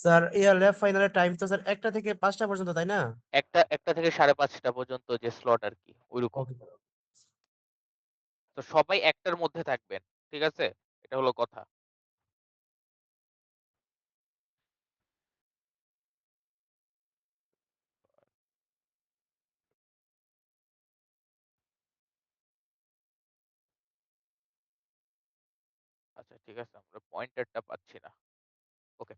Sir lab ফাইনালের time তো sir 1টা থেকে 5টা পর্যন্ত, তাই না? একটা থেকে 5:30 পর্যন্ত যে স্লট আরকি ওইরকম। ওকে। তো সবাই একটার মধ্যে থাকবেন। ঠিক আছে? এটা হলো কথা। আচ্ছা ঠিক আছে, আমরা পয়েন্টারটা পাচ্ছি না। ওকে।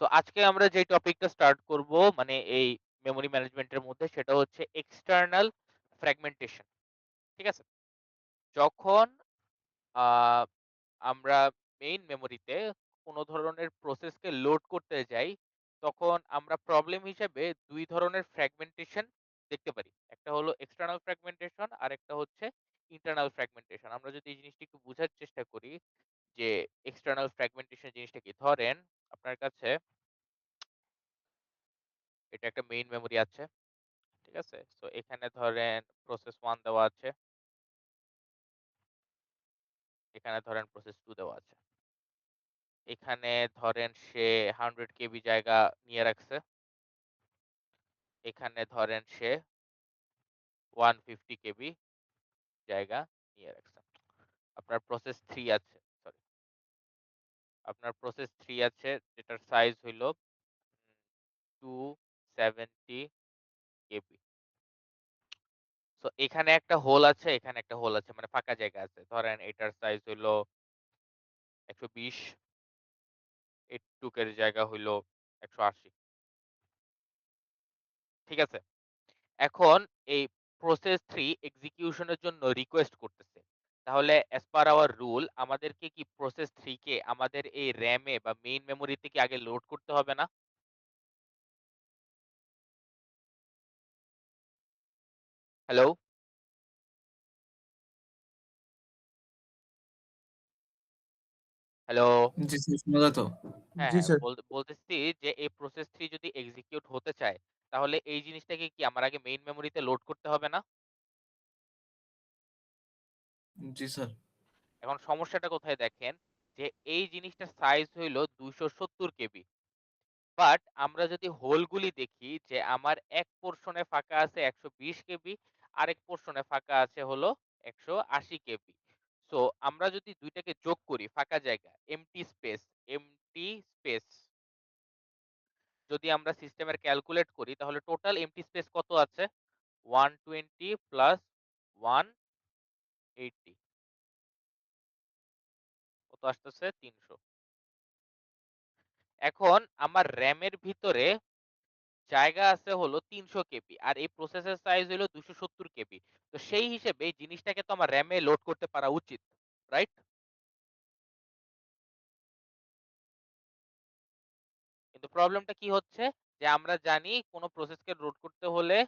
সো আজকে আমরা যে টপিকটা স্টার্ট করব মানে এই মেমোরি ম্যানেজমেন্টের মধ্যে সেটা হচ্ছে এক্সটার্নাল ফ্র্যাগমেন্টেশন। ঠিক আছে? যখন আ আমরা মেইন মেমোরিতে কোন ধরনের প্রসেসকে লোড করতে যাই, তখন আমরা প্রবলেম হিসেবে ২ ধরনের ফ্র্যাগমেন্টেশন দেখতে পারি। একটা হলো এক্সটার্নাল ফ্র্যাগমেন্টেশন, আরেকটা হচ্ছে ইন্টারনাল ফ্র্যাগমেন্টেশন। আমরা যদি এই জিনিসটা একটু বুঝার চেষ্টা করি যে এক্সটার্নাল ফ্র্যাগমেন্টেশন জিনিসটা কি? ধরেন আপনার কাছে এটা একটা মেইন মেমোরি আছে। ঠিক আছে? সো এখানে ধরেন প্রসেস 1 দেওয়া আছে, এখানে ধরেন প্রসেস 2 দেওয়া আছে। এখানে ধরেন সে 100 কেবি জায়গা নিয়ে রাখছে। এখানে ধরেন সে 150 কেবি জায়গা নিয়ে রাখছে। আপনার প্রসেস 3 আছে, সরি। আপনার প্রসেস 3 আছে যেটার সাইজ হইল 270 কেবি। সো এখানে একটা হোল আছে, এখানে একটা হোল আছে মানে ফাঁকা জায়গা আছে। ধরেন এটার সাইজ হইল 120, এইটুকের জায়গা হইল 180। ঠিক আছে? এখন এই প্রসেস 3 এক্সিকিউশন এর জন্য রিকোয়েস্ট করতেছে। তাহলে অ্যাজ পার আওয়ার রুল আমাদেরকে কি প্রসেস 3 কে আমাদের এই RAM এ বা মেইন মেমোরিতে কি আগে লোড করতে হবে না? হ্যালো? হ্যালো? জি স্যার, শোনা যায় তো? হ্যাঁ, জি হ্যাঁ, স্যার। বলতেছি যে এই প্রসেস 3 যদি এক্সিকিউট হতে চায়, তাহলে এই জিনিসটাকে কি আমার আগে মেইন মেমোরিতে লোড করতে হবে না? জি স্যার। এখন সমস্যাটা কোথায় দেখেন, যে এই জিনিসটার সাইজ হইল 270 কেবি। বাট আমরা যদি হোলগুলি দেখি যে আমার এক পোরশনে ফাঁকা আছে 120 কেবি, আরেক পোরশনে ফাঁকা আছে হলো 180 কেবি। সো আমরা যদি ২ টাকে যোগ করি ফাঁকা জায়গা, এম্পটি স্পেস যদি আমরা সিস্টেমের ক্যালকুলেট করি তাহলে টোটাল এম্পটি স্পেস কত আছে? 120 প্লাস 180 কত আসতেছে? ৩০০। এখন আমার র‍্যামের ভিতরে জায়গা আছে হলো ৩০০ কেবি আর এই প্রসেসর সাইজ হলো ২৭০ কেবি। তো সেই হিসেবে এই জিনিসটাকে তো আমার র‍্যামে লোড করতে পারা উচিত। রাইট? কিন্তু প্রবলেমটা কি হচ্ছে? যে আমরা জানি কোন প্রসেসকে লোড করতে হলে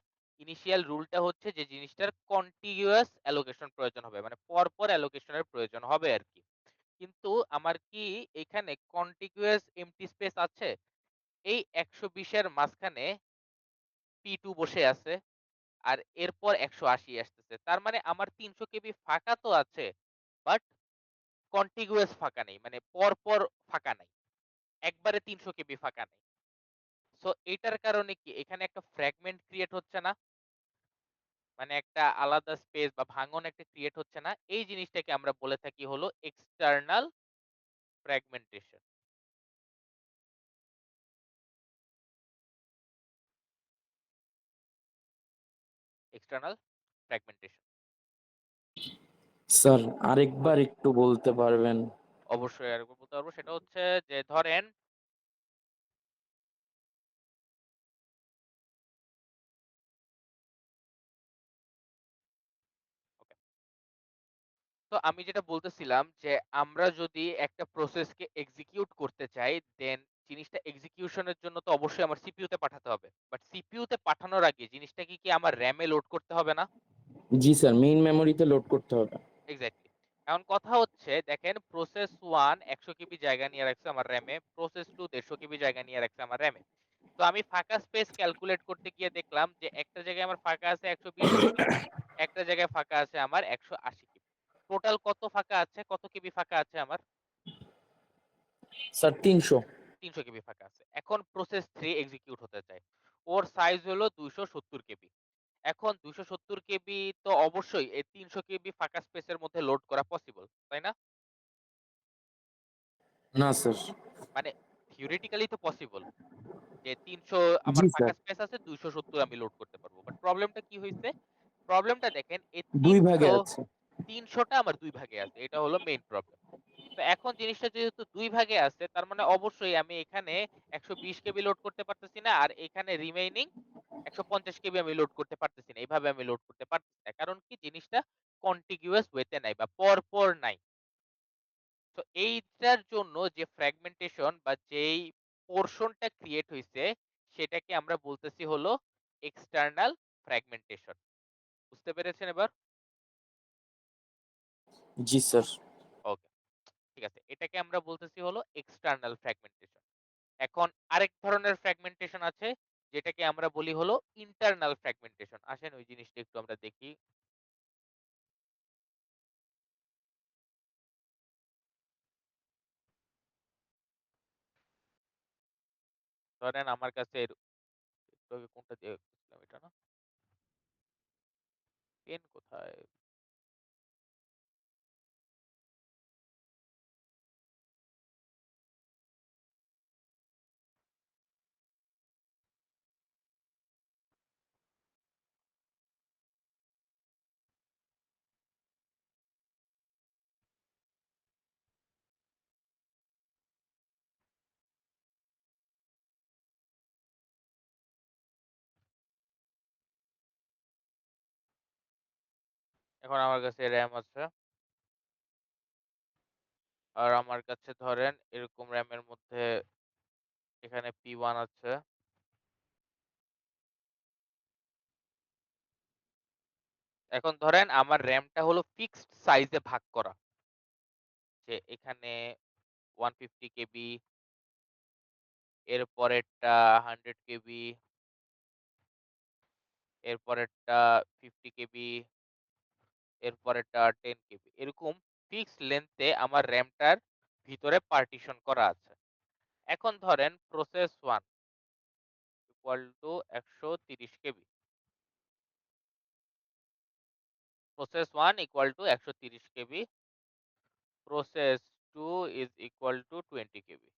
ইনিশিয়াল রুলটা হচ্ছে যে জিনিসটার কন্টিগুয়াস অ্যালোকেশন প্রয়োজন হবে। মানে পরপর অ্যালোকেশনের প্রয়োজন হবে আরকি। কিন্তু আমার কি এখানে কন্টিগুয়াস এম্পটি স্পেস আছে? এই ১২০ এর মাঝখানে P2 বসে আছে। আর এরপর ১৮০ আসতেছে। তার মানে আমার ৩০০ কেবি ফাঁকা তো আছে, বাট কন্টিগুয়াস ফাঁকা নেই। মানে পরপর ফাঁকা নাই। একবারে ৩০০ কেবি ফাঁকা নাই। সো এটার কারণে কি এখানে একটা ফ্র্যাগমেন্ট ক্রিয়েট হচ্ছে না? মানে একটা আলাদা স্পেস বা ভাঙন একটা ক্রিয়েট হচ্ছে না? এই জিনিসটাকে আমরা বলে থাকি হলো external fragmentation. External fragmentation. Sir আরেকবার একটু বলতে পারবেন? অবশ্যই আরেকবার বলতে পারবো। সেটা হচ্ছে যে ধরেন ওকে। তো আমি যেটা বলতেছিলাম যে আমরা যদি একটা প্রসেসকে এক্সিকিউট করতে চাই দেন জিনিসটা এক্সিকিউশনের জন্য তো অবশ্যই আমার সিপিইউ তে পাঠাতে হবে। বাট সিপিইউ তে পাঠানোর আগে জিনিসটা কি আমার র‍্যামে লোড করতে হবে না? জি স্যার, মেইন মেমোরিতে লোড করতে হবে। এক্সাক্টলি। এখন কথা হচ্ছে দেখেন প্রসেস 1 100 কেবি জায়গা নিয়ে রাখছে আমার র‍্যামে, প্রসেস 2 150 কেবি জায়গা নিয়ে রাখছে আমার র‍্যামে। তো আমি ফাঁকা স্পেস ক্যালকুলেট করতে গিয়ে দেখলাম যে একটা জায়গায় আমার ফাঁকা আছে 120 কেবি, একটা জায়গায় ফাঁকা আছে আমার 180 কেবি। টোটাল কত ফাঁকা আছে? কত কেবি ফাঁকা আছে আমার? স্যার ৩০০। 300 কেবি ফাঁকা আছে। এখন প্রসেস 3 এক্সিকিউট হতে চায়। ওর সাইজ হলো 270 কেবি। এখন 270 কেবি তো অবশ্যই এই 300 কেবি ফাঁকা স্পেসের মধ্যে লোড করা পসিবল, তাই না? না স্যার। মানে থিওরিটিক্যালি তো পসিবল যে 300 আমার জি ফাঁকা স্যার, স্পেস আছে, 270 আমি লোড করতে পারবো। বাট প্রবলেমটা কি হইছে? প্রবলেমটা দেখেন এই 2 ভাগে 300 আছে। 300 টা আমার 2 ভাগে আছে। এটা হলো মেইন প্রবলেম। তো এখন জিনিসটা যেহেতু 2 ভাগে আছে, তার মানে অবশ্যই আমি এখানে 120 কেবি লোড করতে পারতেছি না, আর এখানে রিমেইনিং 150 কেবি আমি লোড করতে পারতেছি না। এভাবে আমি লোড করতে পারতেছি না। কারণ কি জিনিসটা কন্টিগুয়াস ওয়েতে নাই বা পরপর নাই। তো এইটার জন্য যে ফ্র্যাগমেন্টেশন বা যেই পোরশনটা ক্রিয়েট হইছে, সেটাকে আমরা বলতেছি হলো এক্সটার্নাল ফ্র্যাগমেন্টেশন। বুঝতে পেরেছেন এবার? জি স্যার। ওকে, ঠিক আছে। এটাকে আমরা বলতেছি হলো এক্সটার্নাল ফ্র্যাগমেন্টেশন। এখন আরেক ধরনের ফ্র্যাগমেন্টেশন আছে, যেটাকে আমরা বলি হলো ইন্টারনাল ফ্র্যাগমেন্টেশন। আসেন ওই জিনিসটা একটু আমরা দেখি। ধরেন আমার কাছে একটু আগে কোনটা দিয়ে গেছিলাম, এটা না? পেন কোথায়? এখন আমার কাছে র্যাম আছে, আর আমার কাছে ধরেন এরকম র্যামের মধ্যে এখানে P1 আছে। এখন ধরেন আমার র্যামটা হলো ফিক্সড সাইজে ভাগ করা, যে এখানে 150 কেবি, এর পরেরটা 100 কেবি, এর পরেরটা 50 কেবি, এর পরেরটা 10 কেবি। এরকম ফিক্সড লেন্থে আমার র্যামটার ভিতরে পার্টিশন করা আছে। এখন ধরেন process 1 equal to 130 KB, process 1 equal to 130 KB, process 2 is equal to 20 KB.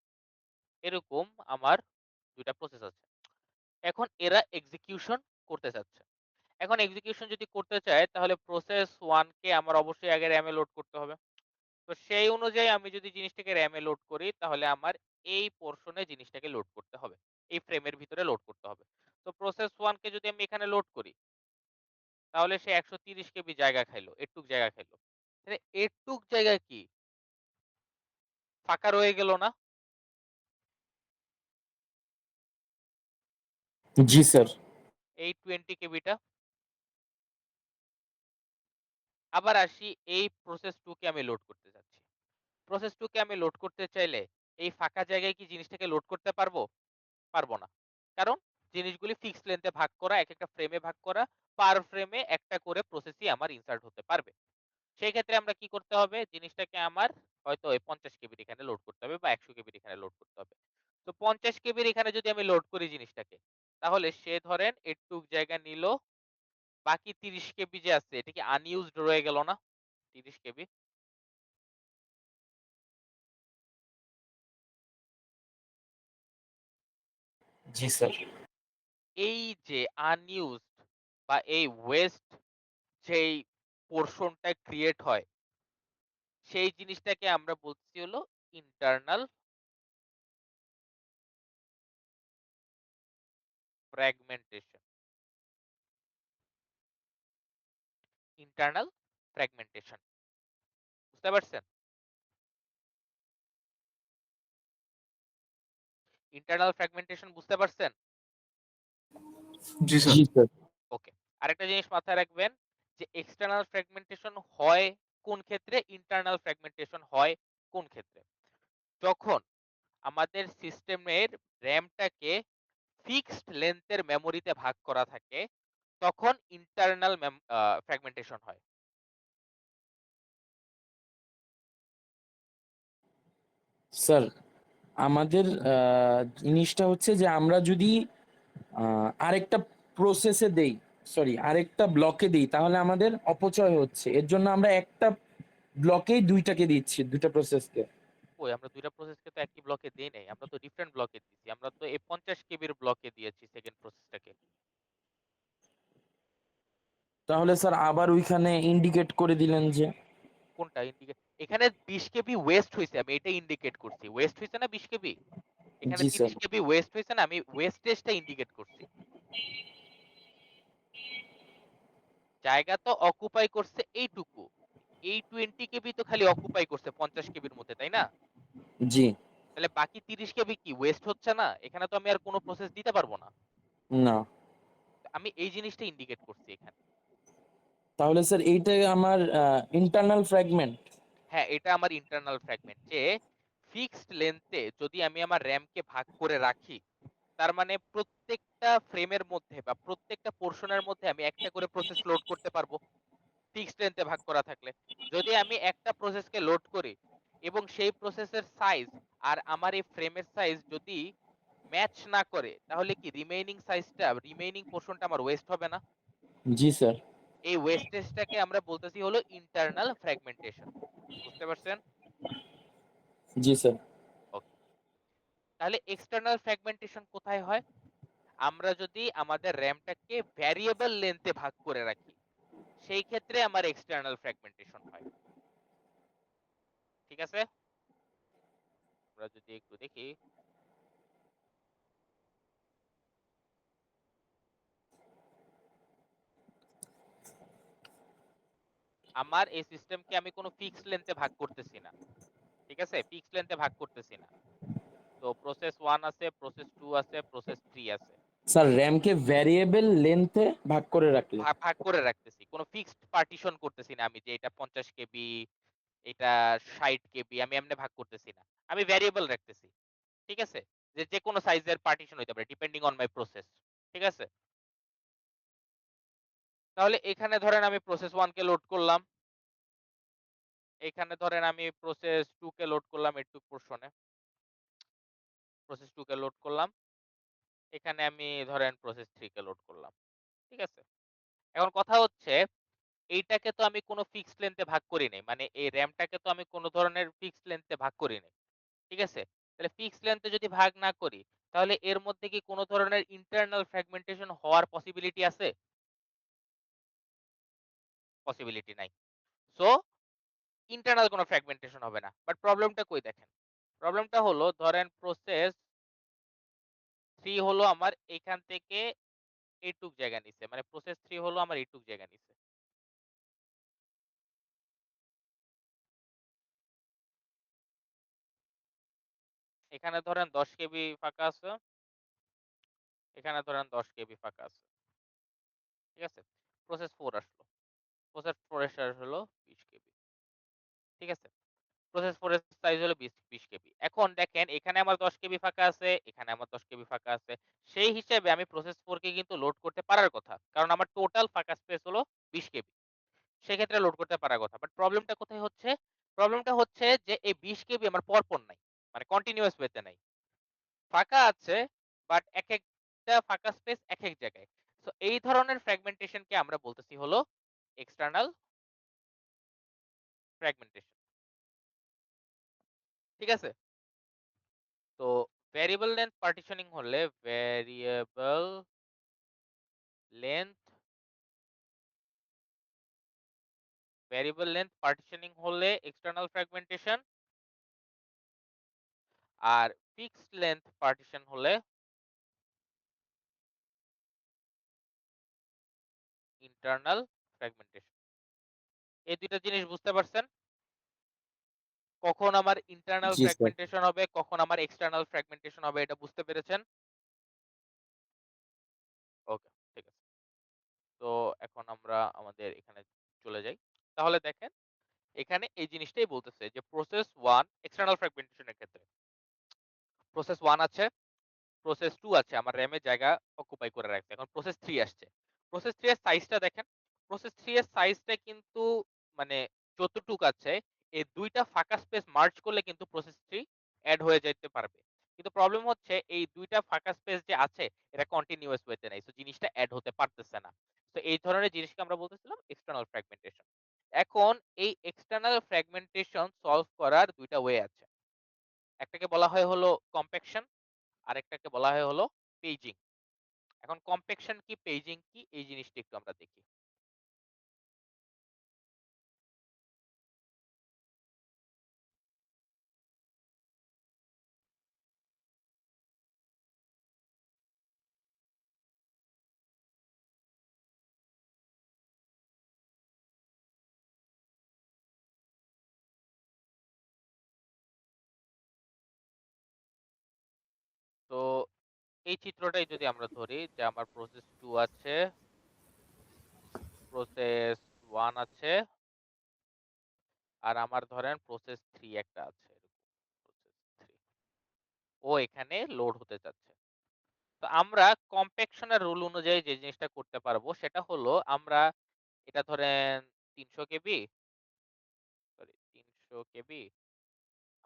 এরকম আমার দুইটা প্রসেস আছে। এখন এরা এক্সিকিউশন করতে চাচ্ছে। এখন এক্সিকিউশন যদি করতে চায়, তাহলে প্রসেস 1 কে আমার অবশ্যই আগে র‍্যামে লোড করতে হবে। তো সেই অনুযায়ী আমি যদি জিনিসটাকে র‍্যামে লোড করি, তাহলে আমার এই পোরশনে জিনিসটাকে লোড করতে হবে। এই ফ্রেমের ভিতরে লোড করতে হবে। তো প্রসেস 1 কে যদি আমি এখানে লোড করি, তাহলে সে 130 কেবি জায়গা খাইলো, এটুক জায়গা খাইলো। তাহলে এটুক জায়গা কি ফাঁকা রয়ে গেল না? জি স্যার। এই 20 কেবিটা। আবার আসি, এই প্রসেস 2 কে আমি লোড করতে যাচ্ছি। প্রসেস 2 কে আমি লোড করতে চাইলে এই ফাঁকা জায়গায় কি জিনিসটাকে লোড করতে পারবো? পারবো না। কারণ জিনিসগুলি ফিক্সড লেন্থে ভাগ করা, একেকটা ফ্রেমে ভাগ করা, পার ফ্রেমে একটা করে প্রসেসই আমার ইনসার্ট হতে পারবে। সেই ক্ষেত্রে আমরা কি করতে হবে? জিনিসটাকে আমার হয়তো ওই 50 কেবির এখানে লোড করতে হবে বা 100 কেবির এখানে লোড করতে হবে। তো 50 কেবির এখানে যদি আমি লোড করি জিনিসটাকে, তাহলে সে ধরেন এটুক জায়গা নিল, বাকি 30 কেবি যে আছে এটা কি আনইউজড রয়ে গেল না? 30 কেবি। জি স্যার। এই যে আনইউজড বা এই ওয়েস্ট যেই পোরশনটা ক্রিয়েট হয়, সেই জিনিসটাকে আমরা বলছি হলো ইন্টারনাল ফ্র্যাগমেন্টেশন। Internal fragmentation. বুঝতে পারছেন? ইন্টারনাল ফ্র্যাগমেন্টেশন বুঝতে পারছেন? জি স্যার। জি স্যার। ওকে। আরেকটা জিনিস মাথায় রাখবেন, যে এক্সটার্নাল ফ্র্যাগমেন্টেশন হয় কোন ক্ষেত্রে, ইন্টারনাল ফ্র্যাগমেন্টেশন হয় কোন ক্ষেত্রে? যখন আমাদের সিস্টেমের র‍্যামটাকে ফিক্সড লেন্থের মেমোরিতে ভাগ করা থাকে, তখন ইন্টারনাল ফ্র্যাগমেন্টেশন হয়। স্যার, আমাদের জিনিসটা হচ্ছে যে আমরা যদি আরেকটা প্রসেসে দেই, সরি আরেকটা ব্লকে দিই, তাহলে আমাদের অপচয় হচ্ছে। এর জন্য আমরা একটা ব্লকেই দুইটাকে দিচ্ছি, দুইটা প্রসেসকে। কই আমরা দুইটা প্রসেসকে তো একই ব্লকে দেই নাই, আমরা তো ডিফারেন্ট ব্লকে দিয়েছি। আমরা তো এই 50 কেবির ব্লকে দিয়েছি সেকেন্ড প্রসেসটাকে। তাহলে স্যার আবার ওইখানে ইন্ডিকেট করে দিলেন যে কোনটা ইন্ডিকেট? এখানে 20 কেবি ওয়েস্ট হইছে, আমি এটা ইন্ডিকেট করছি। ওয়েস্ট হইছে না 20 কেবি? এখানে জি স্যার 30 কেবি ওয়েস্ট হইছে না, আমি ওয়েস্টেজটা ইন্ডিকেট করছি। জায়গা তো অকুপাই করছে এইটুকু, এই 20 কেবি তো খালি অকুপাই করছে 50 কেবির মধ্যে, তাই না? জি তাহলে বাকি 30 কেবি কি ওয়েস্ট হচ্ছে না? এখানে তো আমি আর কোনো প্রসেস দিতে পারবো না। না। আমি এই জিনিসটা ইন্ডিকেট করছি এখানে। তাহলে স্যার এইটা আমার ইন্টারনাল ফ্র্যাগমেন্ট। হ্যাঁ, এটা আমার ইন্টারনাল ফ্র্যাগমেন্ট, যে ফিক্সড লেন্থে যদি আমি আমার র্যামকে ভাগ করে রাখি, তার মানে প্রত্যেকটা ফ্রেমের মধ্যে বা প্রত্যেকটা পোর্শনের মধ্যে আমি একটা করে প্রসেস লোড করতে পারবো ফিক্সড লেন্থে ভাগ করা থাকলে। যদি আমি একটা প্রসেসকে লোড করি এবং সেই প্রসেসের সাইজ আর আমার এই ফ্রেমের সাইজ যদি ম্যাচ না করে, তাহলে কি রিমেইনিং পোর্শনটা আমার ওয়েস্ট হবে না? জি স্যার। এই ওয়েস্টেজটাকে আমরা বলতেছি হলো ইন্টারনাল ফ্র্যাগমেন্টেশন। বুঝতে পারছেন? জি স্যার। ওকে। তাহলে এক্সটার্নাল ফ্র্যাগমেন্টেশন কোথায় হয়? আমরা যদি আমাদের র্যামটাকে ভ্যারিয়েবল লেন্থে ভাগ করে রাখি, সেই ক্ষেত্রে আমার এক্সটার্নাল ফ্র্যাগমেন্টেশন হয়। ঠিক আছে? আমরা যদি একটু দেখি, আমার এই সিস্টেমকে আমি কোনো ফিক্সড লেন্থে ভাগ করতেছি না। ঠিক আছে? ফিক্সড লেন্থে ভাগ করতেছি না। তো প্রসেস 1 আছে, প্রসেস 2 আছে, প্রসেস 3 আছে। স্যার র্যামকে ভ্যারিয়েবল লেন্থে ভাগ করে রাখলে। ভাগ করে রাখতেছি। কোনো ফিক্সড পার্টিশন করতেছি না আমি, যে এটা 50 কেবি, এটা 60 কেবি, আমি এমনি ভাগ করতেছি না। আমি ভ্যারিয়েবল রাখতেছি। ঠিক আছে? যে যেকোনো সাইজের পার্টিশন হইতে পারে ডিপেন্ডিং অন মাই প্রসেস। ঠিক আছে? তাহলে এখানে ধরেন আমি প্রসেস 1 কে লোড করলাম। এখানে ধরেন আমি প্রসেস 2 কে লোড করলাম এইটুক পোরশনে। প্রসেস 2 কে লোড করলাম। এখানে আমি ধরেন প্রসেস 3 কে লোড করলাম। ঠিক আছে? এখন কথা হচ্ছে, এইটাকে তো আমি কোনো ফিক্সড লেন্থে ভাগ করি নাই। মানে এই র‍্যামটাকে তো আমি কোনো ধরনের ফিক্সড লেন্থে ভাগ করি নাই। ঠিক আছে? তাহলে ফিক্সড লেন্থে যদি ভাগ না করি, তাহলে এর মধ্যে কি কোনো ধরনের ইন্টারনাল ফ্র্যাগমেন্টেশন হওয়ার পসিবিলিটি আছে? পসিবিলিটি নাই। সো ইন্টারনাল কোনো ফ্র্যাগমেন্টেশন হবে না। বাট প্রবলেমটা কই দেখেন। প্রবলেমটা হলো, ধরেন প্রসেস 3 হলো আমার এখান থেকে এইটুক জায়গা নিছে। মানে প্রসেস 3 হলো আমার এইটুক জায়গা নিছে। এখানে ধরেন 10 কেবি ফাঁকা আছে। এখানে ধরেন 10 কেবি ফাঁকা আছে। ঠিক আছে? প্রসেস 4 আসলো। প্রসেস 4 এর সাইজ হলো 20 কেবি। ঠিক আছে? প্রসেস 4 এর সাইজ হলো 20 কেবি। এখন দেখেন এখানে আমার 10 কেবি ফাঁকা আছে, এখানে আমার 10 কেবি ফাঁকা আছে। সেই হিসেবে আমি প্রসেস 4 কে কিন্তু লোড করতে পারার কথা। কারণ আমার টোটাল ফাঁকা স্পেস হলো 20 কেবি। সেক্ষেত্রে লোড করতে পারার কথা। বাট প্রবলেমটা কোথায় হচ্ছে? প্রবলেমটা হচ্ছে যে এই 20 কেবি আমার পরপর নাই। মানে কন্টিনিউয়াস ওয়েতে নাই। ফাঁকা আছে, বাট একেকটা ফাঁকা স্পেস একেক জায়গায়। সো এই ধরনের ফ্র্যাগমেন্টেশন কে আমরা বলতেছি হলো এক্সটার্নাল ফ্র্যাগমেন্টেশন। ঠিক আছে? তো ভ্যারিয়েবল লেন্থ পার্টিশনিং হলে লেন্থ ভ্যারিয়েবল লেন্থ পার্টিশনিং হলে এক্সটার্নাল ফ্র্যাগমেন্টেশন, আর ফিক্সড লেন্থ পার্টিশন হলে ইন্টারনাল ফ্র্যাগমেন্টেশন। এই দুইটা জিনিস বুঝতে পারছেন? কখন আমার ইন্টারনাল জি স্যার। ফ্র্যাগমেন্টেশন হবে, কখন আমার এক্সটার্নাল ফ্র্যাগমেন্টেশন হবে, এটা বুঝতে পেরেছেন? ওকে, ঠিক আছে। তো এখন আমরা আমাদের এখানে চলে যাই। তাহলে দেখেন এখানে এই জিনিসটাই বলতেছে যে প্রসেস 1 এক্সটার্নাল ফ্র্যাগমেন্টেশনের ক্ষেত্রে প্রসেস 1 আছে, প্রসেস 2 আছে, আমার র‍্যামে জায়গা অকুপাই করে রাখছে। এখন প্রসেস 3 আসছে। প্রসেস 3 এর সাইজটা দেখেন। প্রসেস 3 এর সাইজটা কিন্তু মানে যতটুক আছে, এই দুইটা ফাঁকা স্পেস মার্জ করলে কিন্তু প্রসেস 3 এড হয়ে যাইতে পারবে। কিন্তু প্রবলেম হচ্ছে এই ২ টা ফাঁকা স্পেস যে আছে এটা কন্টিনিউয়াস ওয়েতে নাই। সো জিনিসটা এড হতে পারতেছে না। তো এই ধরনের জিনিসকে আমরা বলতেছিলাম এক্সটার্নাল ফ্র্যাগমেন্টেশন। এখন এই এক্সটার্নাল ফ্র্যাগমেন্টেশন সলভ করার ২ টা ওয়ে আছে। একটাকে বলা হয় হলো কম্প্যাকশন, আরেকটাকে বলা হয় হলো পেজিং। এখন কম্প্যাকশন কি, পেজিং কি এই জিনিসটা একটু আমরা দেখি। তো এই চিত্রটাই যদি আমরা ধরি যে আমার প্রসেস 2 আছে, প্রসেস 1 আছে, আর আমার ধরেন প্রসেস 3 একটা আছে। প্রসেস 3 ও এখানে লোড হতে যাচ্ছে। তো আমরা কম্প্যাকশন এর রুল অনুযায়ী যে জিনিসটা করতে পারবো সেটা হলো আমরা এটা ধরেন ৩০০ কেবি, সরি ৩০০ কেবি,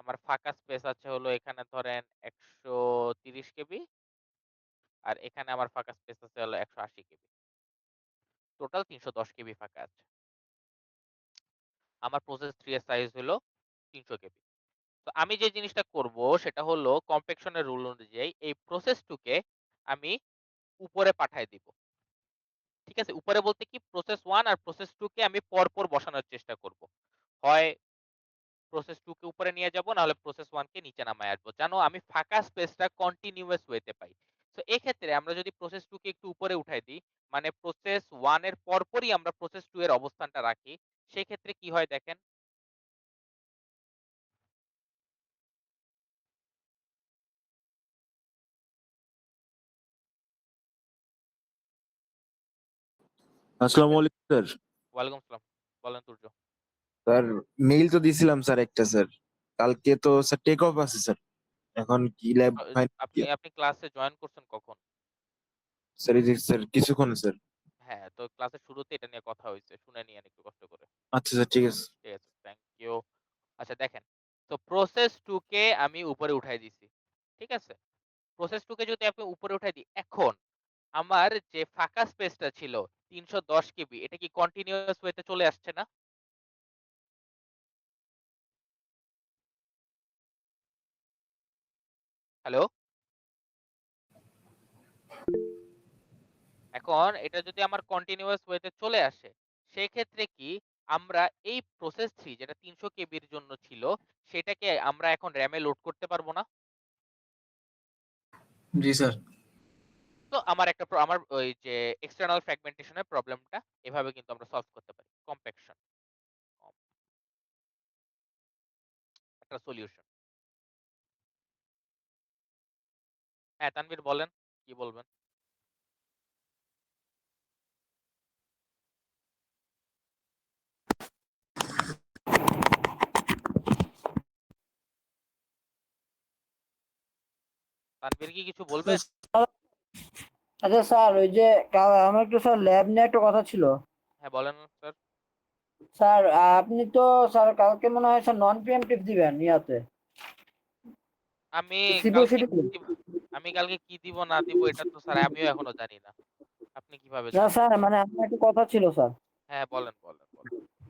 আমার ফাঁকা স্পেস আছে হলো এখানে ধরেন ১৩০ কেবি, আর এখানে আমার ফাঁকা স্পেস আছে হলো ১৮০ কেবি। টোটাল ৩১০ কেবি ফাঁকা আছে। আমার প্রসেস 3 এর সাইজ হলো ৩০০ কেবি। তো আমি যে জিনিসটা করব সেটা হলো কম্প্যাকশন এর রুল অনুযায়ী এই প্রসেস 2 কে আমি উপরে পাঠায় দিব। ঠিক আছে? উপরে বলতে কি প্রসেস 1 আর প্রসেস 2 কে আমি পরপর বসানোর চেষ্টা করব। হয় প্রসেস 2 কে উপরে নিয়ে যাব, নাহলে প্রসেস 1 কে নিচে নামায় আসবো। যেন আমি ফাঁকা স্পেসটা কন্টিনিউয়াস ওয়েতে পাই। তো এক্ষেত্রে আমরা যদি প্রসেস 2 কে একটু উপরে উঠাই দিই, মানে প্রসেস 1 এর পরপরই আমরা প্রসেস 2 এর অবস্থানটা রাখি, সেক্ষেত্রে কি হয় দেখেন। আসসালামু আলাইকুম স্যার। ওয়ালাইকুম আসসালাম। বলেন তুর্য। স্যার মেইল তো দিছিলাম স্যার একটা স্যার। কালকে তো স্যার টেক অফ আছে স্যার। এখন কি ল্যাব আপনি ক্লাসে জয়েন করছেন কখন? স্যার এই যে স্যার কিছুক্ষণ স্যার। হ্যাঁ, তো ক্লাসের শুরুতে এটা নিয়ে কথা হইছে। শুনে নিয়েন একটু কষ্ট করে। আচ্ছা স্যার ঠিক আছে। ঠিক আছে, থ্যাংক ইউ। আচ্ছা দেখেন, তো প্রসেস 2 কে আমি উপরে উঠাই দিছি। ঠিক আছে? প্রসেস 2 কে যদি আপনি উপরে উঠাই দিই, এখন আমার যে ফাঁকা স্পেসটা ছিল ৩১০ কেবি, এটা কি কন্টিনিউয়াস ওয়েতে চলে আসছে না? হ্যালো? এখন এটা যদি আমার কন্টিনিউয়াস ওয়েতে চলে আসে, সেক্ষেত্রে কি আমরা এই প্রসেস 3 যেটা ৩০০ কেবির জন্য ছিল, সেটাকে আমরা এখন র‍্যামে লোড করতে পারবো না? জি স্যার। তো আমার একটা আমার ওই যে এক্সটার্নাল ফ্র্যাগমেন্টেশন এর প্রবলেমটা এভাবে কিন্তু আমরা সলভ করতে পারি। কম্প্যাকশন একটা সলিউশন। হ্যাঁ, তানভীর বলেন, কি বলবেন? তানভীর কি কিছু বলবেন? আচ্ছা স্যার, ওই যে আমার একটু স্যার ল্যাব নিয়ে একটা কথা ছিল। হ্যাঁ, বলেন স্যার। স্যার আপনি তো স্যার কালকে মনে হয় স্যার নন প্রিএমটিভ দিবেন ইয়াতে আমি কালকে সিপিইউ কি দিব, আমি কালকে কি দিব না দিব এটা তো স্যার আমিও এখনো জানি না। আপনি কিভাবে না জানেন? স্যার, মানে আমার একটা কথা ছিল স্যার। হ্যাঁ, বলেন।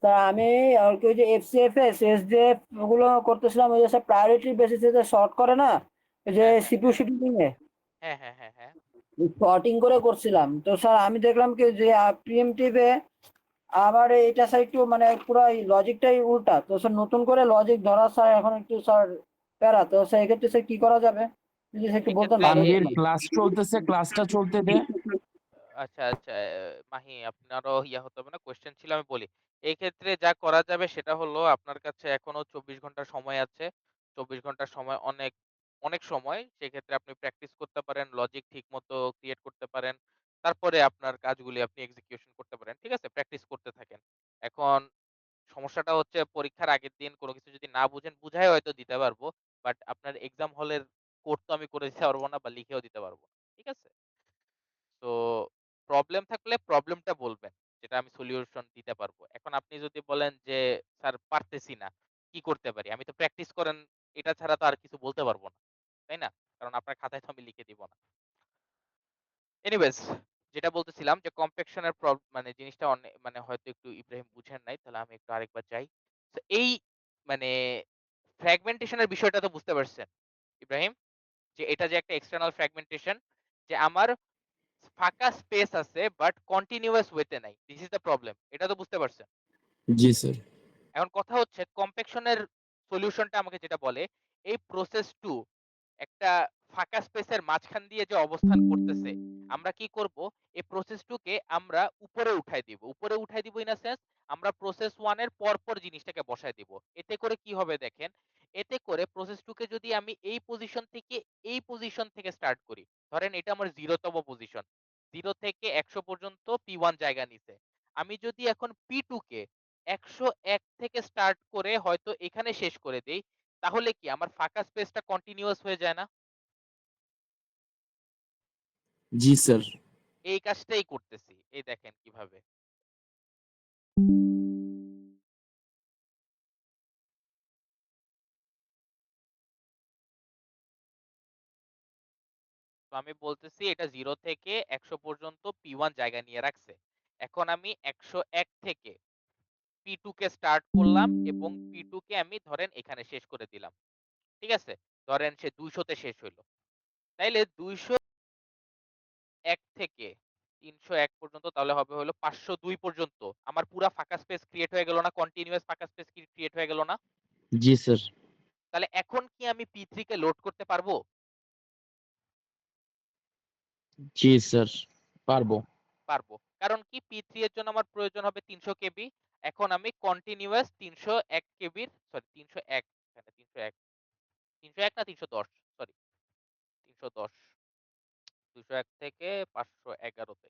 স্যার আমি আর কি ওই যে এফসিএফএস এসডিএফ ওগুলো করতেছিলাম, ওই যে স্যার প্রায়োরিটি বেসিসে যে শর্ট করে না, ওই যে হ্যাঁ, সিপিইউ শিডিউলিং এ হ্যাঁ। শর্টিং করে করছিলাম। তো স্যার আমি দেখলাম কি যে প্রিএমটিভ এ আবার এটা স্যার একটু মানে পুরো লজিকটাই উল্টা। তো স্যার নতুন করে লজিক ধরা স্যার এখন একটু স্যার প্যারা। তো স্যার এক্ষেত্রে স্যার কি করা যাবে, যদি স্যার একটু বলতেন এক্ষেত্রে ভালো তানভীর হতো। ক্লাস চলতেছে, ক্লাসটা চলতে দে। আচ্ছা, মাহি আপনারও ইয়া হতে হবে না, কোয়েশ্চেন ছিল আমি বলি। এই ক্ষেত্রে যা করা যাবে সেটা হলো আপনার কাছে এখনো ২৪ ঘন্টা সময় আছে। ২৪ ঘন্টার সময় অনেক সময়। সেক্ষেত্রে আপনি প্র্যাকটিস করতে পারেন, লজিক ঠিকমতো ক্রিয়েট করতে পারেন। তারপরে আপনার কাজগুলি আপনি এক্সিকিউশন করতে পারেন। ঠিক আছে? প্র্যাকটিস করতে থাকেন। এখন সমস্যাটা হচ্ছে পরীক্ষার আগের দিন কোন কিছু যদি না বুঝেন, বুঝায় হয়তো দিতে পারবো। বাট আপনার এক্সাম হলের কোড তো আমি করে দিতে পারবো না বা লিখেও দিতে পারবো না। ঠিক আছে? তো প্রবলেম থাকলে প্রবলেমটা বলবেন। যেটা আমি সলিউশন দিতে পারবো। এখন আপনি যদি বলেন যে, "স্যার পারতেছি না। কি করতে পারি?" আমি তো প্র্যাকটিস করেন এটা ছাড়া তো আর কিছু বলতে পারব না। তাই না? কারণ আপনার খাতায় তো আমি লিখে দিব না। এনিওয়েজ, যেটা বলতেছিলাম যে কম্প্যাকশনের মানে জিনিসটা মানে হয়তো একটু ইব্রাহিম বুঝেন নাই, তাহলে আমি একটু আরেকবার যাই। তো এই মানে ফ্র্যাগমেন্টেশনের বিষয়টা তো বুঝতে পারছেন ইব্রাহিম, যে এটা যে একটা এক্সটার্নাল ফ্র্যাগমেন্টেশন, যে আমার ফাঁকা স্পেস আছে বাট কন্টিনিউয়াস ওয়েতে নাই। This is the problem. এটা তো বুঝতে পারছেন। জি স্যার। এখন কথা হচ্ছে কম্প্যাকশনের সলিউশনটা আমাকে যেটা বলে, এই প্রসেস 2 একটা ফাঁকা স্পেসের মাঝখান দিয়ে যে অবস্থান করতেছে, আমরা কি করব, এই প্রসেস 2 কে আমরা উপরে উঠাই দিব। উপরে উঠাই দিব ইন আ সেন্স, আমরা প্রসেস 1 এর পরপর জিনিসটাকে বসাই দিব। এতে করে কি হবে দেখেন, এতে করে প্রসেস 2 কে যদি আমি এই পজিশন থেকে এই পজিশন থেকে স্টার্ট করি, ধরেন এটা আমার 0 তম পজিশন, 0 থেকে 100 পর্যন্ত P1 জায়গা নিছে। আমি যদি এখন P2 কে 101 থেকে স্টার্ট করে হয়তো এখানে শেষ করে দেই, তাহলে কি আমার ফাঁকা স্পেসটা কন্টিনিউয়াস হয়ে যায় না? জি স্যার। এই কাজটাই করতেছি। এই দেখেন কিভাবে। তো আমি বলতেছি এটা 0 থেকে 100 পর্যন্ত P1 জায়গা নিয়ে রাখছে। এখন আমি 101 থেকে P2 কে স্টার্ট করলাম এবং P2 কে আমি ধরেন এখানে শেষ করে দিলাম। ঠিক আছে? ধরেন সে 200 তে শেষ হইলো। তাইলে 201 থেকে 301 পর্যন্ত তাহলে হবে হলো 502 পর্যন্ত আমার পুরা ফাঁকা স্পেস ক্রিয়েট হয়ে গেল না? কন্টিনিউয়াস ফাঁকা স্পেস ক্রিয়েট হয়ে গেল না? জি স্যার। তাহলে এখন কি আমি P3 কে লোড করতে পারবো? জি স্যার, পারবো। পারবো। কারণ কি P3 এর জন্য আমার প্রয়োজন হবে 300 কেবি। এখন আমি কন্টিনিউয়াস 301 কেবির, সরি 301, এখানে 301, 301 না 310, সরি 310, 201 থেকে 511 তে,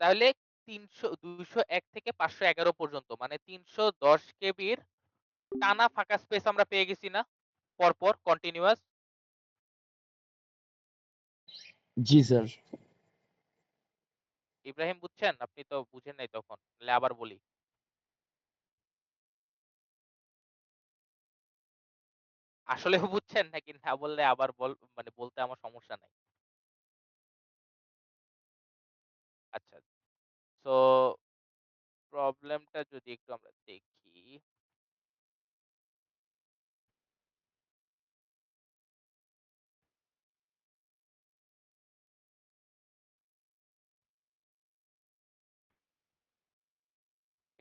তাহলে 201 থেকে 511 পর্যন্ত মানে 310 কেবির টানা ফাঁকা স্পেস আমরা পেয়ে গেছি না পরপর কন্টিনিউয়াস? জি স্যার। ইব্রাহিম বুঝছেন? আপনি তো বুঝেন নাই তখন, তাহলে আবার বলি। আসলেও বুঝছেন নাকি না বললে আবার মানে বলতে আমার সমস্যা নাই। আচ্ছা, তো প্রবলেমটা যদি একটু আমরা দেখি,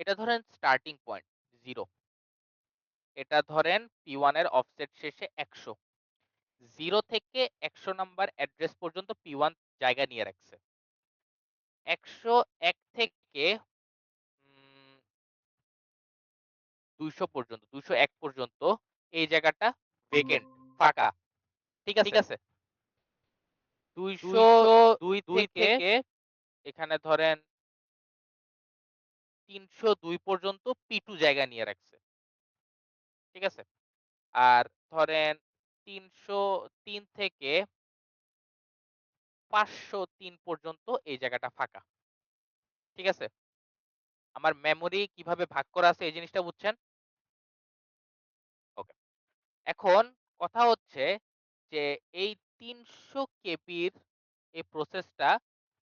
এটা ধরেন স্টার্টিং পয়েন্ট 0, এটা ধরেন P1 এর অফসেট শেষে 100, 0 থেকে 100 নাম্বার অ্যাড্রেস পর্যন্ত P1 জায়গা নিয়ে রাখছে। 101 থেকে 200 পর্যন্ত, 201 পর্যন্ত এই জায়গাটা ভেকেন্ট, ফাঁকা। ঠিক আছে? 202 থেকে এখানে ধরেন 302 পর্যন্ত P2 জায়গা নিয়ে রাখছে। ঠিক আছে? আর ধরেন 303 থেকে 503 পর্যন্ত এই জায়গাটা ফাঁকা। ঠিক আছে? আমার মেমোরি কিভাবে ভাগ করা আছে এই জিনিসটা বুঝছেন? ওকে। এখন কথা হচ্ছে যে এই 300 কেবির এই প্রসেসটা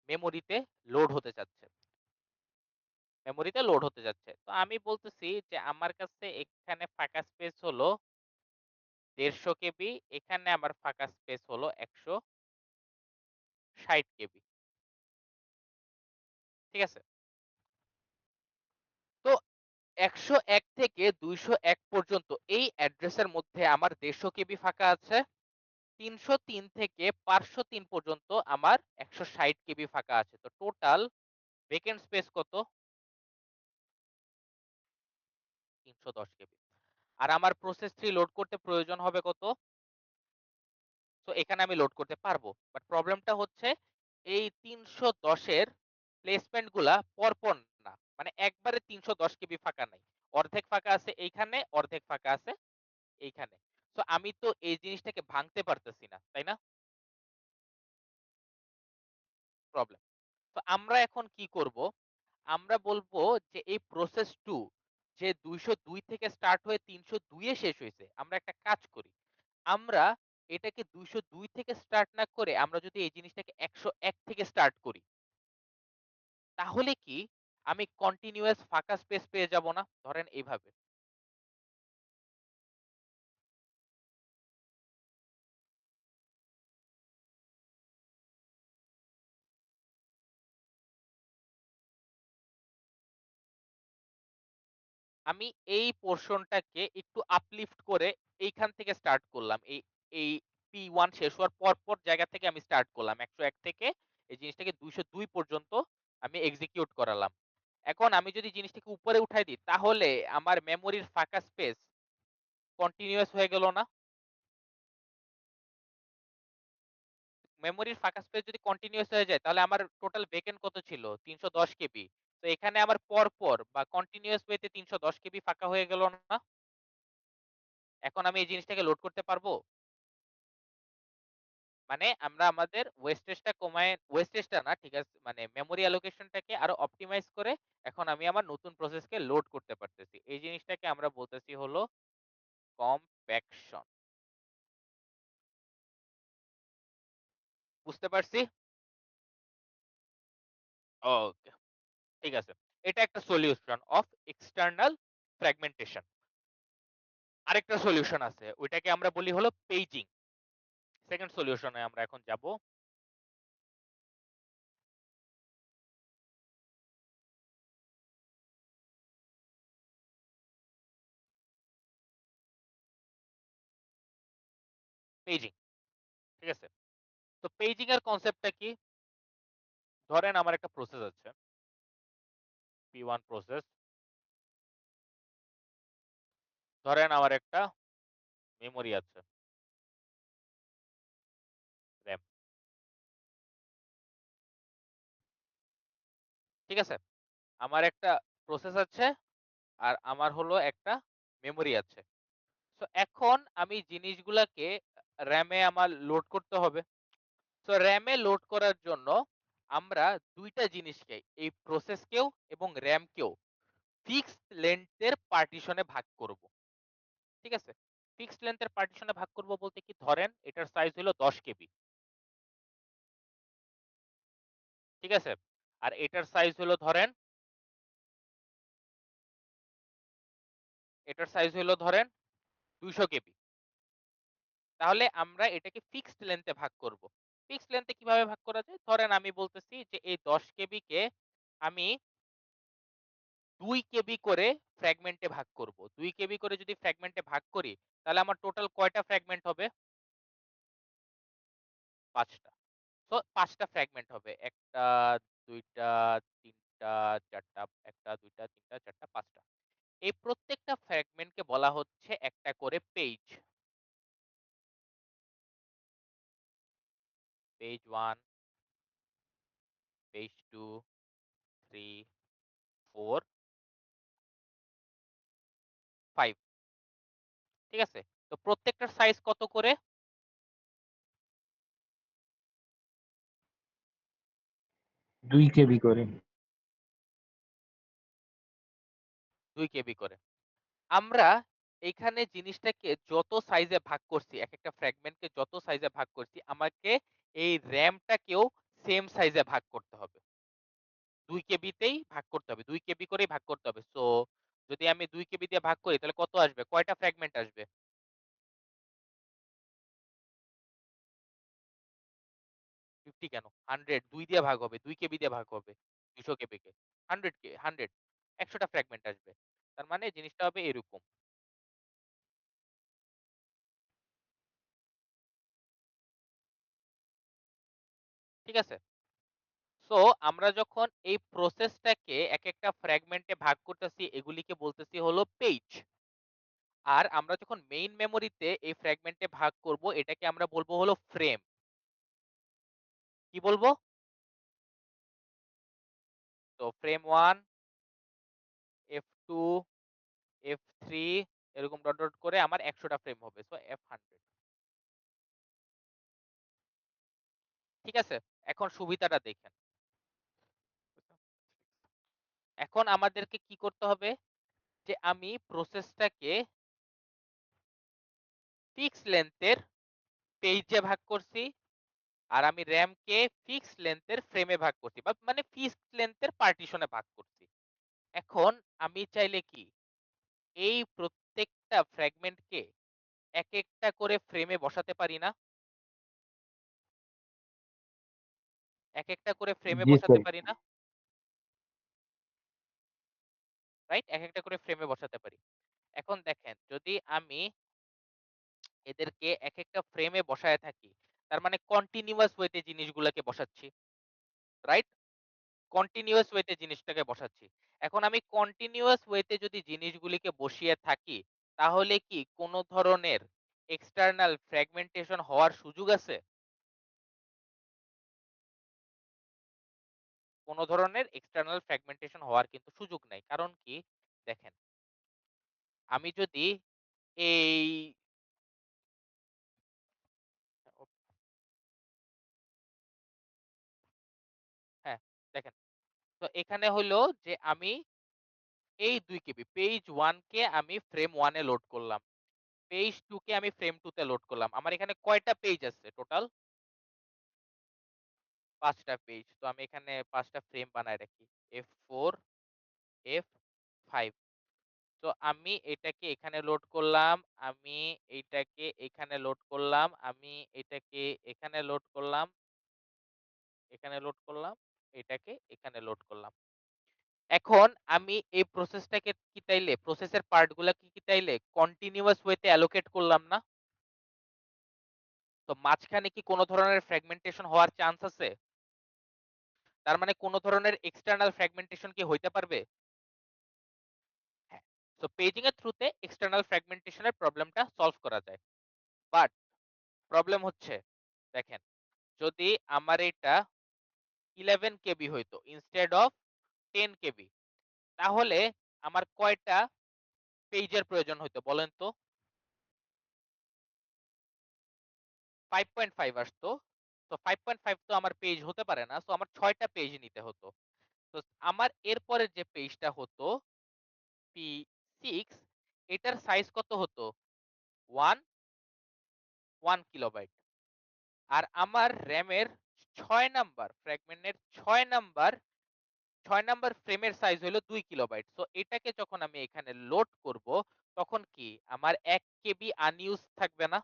মেমোরিতে লোড হতে যাচ্ছে। মেমোরিতে লোড হতে যাচ্ছে। তো আমি বলতেছি যে আমার কাছে এখানে ফাঁকা স্পেস হলো 150 কেবি, এখানে আমার ফাঁকা স্পেস হলো 160 কেবি। ঠিক আছে? তো 101 থেকে 201 পর্যন্ত এই অ্যাড্রেসের মধ্যে আমার 150 কেবি ফাঁকা আছে। 303 থেকে 503 পর্যন্ত আমার 160 কেবি ফাঁকা আছে। তো টোটাল ভেকেন্ট স্পেস কত? 310 কেবি। আর আমার প্রসেস 3 লোড করতে প্রয়োজন হবে কত? তো এখানে আমি লোড করতে পারবো। বাট প্রবলেমটা হচ্ছে এই 310 এর প্লেসমেন্ট গুলা পরপর না। মানে একবারে 310 কেবি ফাঁকা নাই। অর্ধেক ফাঁকা আছে এইখানে, অর্ধেক ফাঁকা আছে এইখানে। তো আমি তো এই জিনিসটাকে ভাঙতে পারতেছি না, তাই না? প্রবলেম। তো আমরা এখন কি করব? আমরা বলবো যে এই প্রসেস 2 যে 202 থেকে স্টার্ট হয়ে 302 এ শেষ হয়েছে, আমরা একটা কাজ করি। আমরা এটাকে 202 থেকে স্টার্ট না করে আমরা যদি এই জিনিসটাকে 101 থেকে স্টার্ট করি, তাহলে কি আমি কন্টিনিউয়াস ফাঁকা স্পেস পেয়ে যাব না? ধরেন এইভাবে। আমি এই পোরশনটাকে একটু আপলিফট করে এইখান থেকে স্টার্ট করলাম। এই P1 শেষ হওয়ার পর জায়গা থেকে আমি স্টার্ট করলাম। 101 থেকে এই জিনিসটাকে 202 পর্যন্ত আমি এক্সিকিউট করালাম। এখন আমি যদি জিনিসটাকে উপরে উঠাই দিই, তাহলে আমার মেমোরির ফাঁকা স্পেস কন্টিনিউয়াস হয়ে গেল না? মেমোরির ফাঁকা স্পেস যদি কন্টিনিউয়াস হয়ে যায়, তাহলে আমার টোটাল ভেকেন্ট কত ছিল? 310 কেবি। তো এখানে আমার পরপর বা কন্টিনিউয়াস ওয়েতে 310 কেবি ফাঁকা হয়ে গেল না? এখন আমি এই জিনিসটাকে লোড করতে পারবো? মানে আমরা আমাদের ওয়েস্টেজটা কমায়, ওয়েস্টেজটা না, ঠিক আছে, মানে মেমোরি অ্যালোকেশনটাকে আরো অপটিমাইজ করে এখন আমি আমার নতুন প্রসেসকে লোড করতে পারতেছি। এই জিনিসটাকে আমরা বলতেছি হলো কম্প্যাকশন। বুঝতে পারছি? ওকে, ঠিক আছে। এটা একটা সলিউশন অফ এক্সটার্নাল ফ্র্যাগমেন্টেশন। আরেকটা সলিউশন আছে, ওইটাকে আমরা বলি হলো পেজিং। সেকেন্ড সলিউশনে আমরা এখন যাব। পেজিং, ঠিক আছে। তো পেজিং এর কনসেপ্টটা কি? ধরেন আমার একটা প্রসেস আছে, P1 প্রসেস। ধরেন আমার একটা মেমোরি আছে, RAM, ঠিক আছে। আমার একটা প্রসেস আছে আর আমার হলো একটা মেমোরি আছে। তো এখন আমি জিনিসগুলাকে র্যামে আমার লোড করতে হবে। তো র্যামে লোড করার জন্য আমরা দুইটা জিনিসকে, এই প্রসেসকেও এবং র্যামকেও ফিক্সড লেন্থের পার্টিশনে ভাগ করব। ঠিক আছে? ফিক্সড লেন্থের পার্টিশনে ভাগ করব বলতে কি, ধরেন এটার সাইজ হলো 10 কেবি। ঠিক আছে? আর এটার সাইজ হলো ধরেন, এটার সাইজ হলো ধরেন 200 কেবি। তাহলে আমরা এটাকে ফিক্সড লেন্থে ভাগ করব। ফিক্সড লেন্থে কিভাবে ভাগ করা যায়? ধরেন আমি বলতেছি যে এই 10 কেবি কে আমি 2 কেবি করে ফ্র্যাগমেন্টে ভাগ করব। 2 কেবি করে যদি ফ্র্যাগমেন্টে ভাগ করি, তাহলে আমার টোটাল কয়টা ফ্র্যাগমেন্ট হবে? 5 টা। সো 5 টা ফ্র্যাগমেন্ট হবে। 1 টা, 2 টা, 3 টা, 4 টা, 1 টা, 2 টা, 3 টা, 4 টা, 5 টা। এই প্রত্যেকটা ফ্র্যাগমেন্টকে বলা হচ্ছে একটা করে পেজ। Page 1, page 2, 3, 4, 5। ঠিক আছে? তো প্রত্যেকটার সাইজ কত করে? 2 কেবি করে। 2 কেবি করে। আমরা এখানে জিনিসটাকে যত সাইজে ভাগ করছি, একেকটা ফ্র্যাগমেন্টকে যত সাইজে ভাগ করছি, আমাকে এই র‍্যামটাকেও সেম সাইজে ভাগ করতে হবে। 2 কেবিতেই ভাগ করতে হবে। 2 কেবি করেই ভাগ করতে হবে। সো যদি আমি 2 কেবি দিয়ে ভাগ করি, তাহলে কত আসবে? কয়টা ফ্র্যাগমেন্ট আসবে? 50 কেন? 100। 2 দিয়ে ভাগ হবে। 2 কেবি দিয়ে ভাগ হবে 200 কেবিকে। 100 কে 100, 100 টা ফ্র্যাগমেন্ট আসবে। তার মানে জিনিসটা হবে এরকম। ঠিক আছে? সো আমরা যখন এই প্রসেসটাকে একেকটা ফ্র্যাগমেন্টে ভাগ করতেছি, এগুলিকে বলতেছি হলো পেজ। আর আমরা যখন মেইন মেমোরিতে এই ফ্র্যাগমেন্টে ভাগ করব, এটাকে আমরা বলবো হলো ফ্রেম। কি বলবো? তো ফ্রেম 1, F2, F3, এরকম ডট ডট করে আমার 100 টা ফ্রেম হবে। So F100। ঠিক আছে? এখন সুবিধাটা দেখেন। এখন আমাদেরকে কি করতে হবে? যে আমি প্রসেসটাকে ফিক্সড লেন্থের পেজে ভাগ করছি আর আমি র্যামকে ফিক্সড লেন্থের ফ্রেমে ভাগ করছি বা মানে ফিক্সড লেন্থের পার্টিশনে ভাগ করছি। এখন আমি চাইলে কি এই প্রত্যেকটা ফ্র্যাগমেন্টকে এক একটা করে ফ্রেমে বসাতে পারি না? এক একটা করে ফ্রেমে জি বসাতে স্যার। পারি না? রাইট? এক একটা করে ফ্রেমে বসাতে পারি। এখন দেখেন যদি আমি এদেরকে এক একটা ফ্রেমে বসায় থাকি, তার মানে কন্টিনিউয়াস ওয়েতে জিনিসগুলোকে বসাচ্ছি। রাইট? কন্টিনিউয়াস ওয়েতে জিনিসটাকে বসাচ্ছি। এখন আমি কন্টিনিউয়াস ওয়েতে যদি জিনিসগুলিকে বসিয়ে থাকি, তাহলে কি কোনো ধরনের এক্সটার্নাল ফ্র্যাগমেন্টেশন হওয়ার সুযোগ আছে? কোনো ধরনের এক্সটার্নাল ফ্র্যাগমেন্টেশন হওয়ার কিন্তু সুযোগ নাই। কারণ কি? দেখেন, আমি যদি এই হ্যাঁ, দেখেন। তো এখানে হলো যে আমি এই 2 কেবি পেজ 1 কে আমি ফ্রেম 1 এ লোড করলাম। পেজ 2 কে আমি ফ্রেম 2 তে লোড করলাম। আমার এখানে কয়টা পেজ আছে টোটাল? 5 টা পেজ। তো আমি এখানে 5 টা ফ্রেম বানায় রাখি। F4, F5। তো আমি এটাকে এখানে লোড করলাম, আমি এইটাকে এখানে লোড করলাম, আমি এটাকে এখানে লোড করলাম, এখানে লোড করলাম, এটাকে এখানে লোড করলাম। এখন আমি এই প্রসেসটাকে কি তাইলে প্রসেসের পার্টগুলাকে কি তাইলে কন্টিনিউয়াস ওয়েতে অ্যালোকেট করলাম না? তো মাঝখানে কি কোনো ধরনের ফ্র্যাগমেন্টেশন হওয়ার চান্স আছে? তার মানে কোনো ধরনের এক্সটার্নাল ফ্র্যাগমেন্টেশন কি হইতে পারবে? হ্যাঁ। সো পেজিং এর থ্রুতে এক্সটার্নাল ফ্র্যাগমেন্টেশন এর প্রবলেমটা সলভ করা যায়। বাট প্রবলেম হচ্ছে দেখেন, যদি আমার এটা 11 কেবি হইতো ইনস্টেড অফ 10 কেবি, তাহলে আমার কয়টা পেজের প্রয়োজন হইতো বলেন তো? 5.5 আসতো। তো 5.5 তো আমার পেজ হতে পারে না। সো আমার 6 টা পেজ নিতে হতো। তো আমার এরপরের যে পেজটা হতো P6, এটার সাইজ কত হতো? 1 কিলোবাইট। আর আমার র‍্যামের 6 নাম্বার ফ্র্যাগমেন্টের 6 নাম্বার ফ্রেমের সাইজ হলো 2 কিলোবাইট। সো এটাকে যখন আমি এখানে লোড করব, তখন কি আমার 1 কেবি আনইউজ থাকবে না?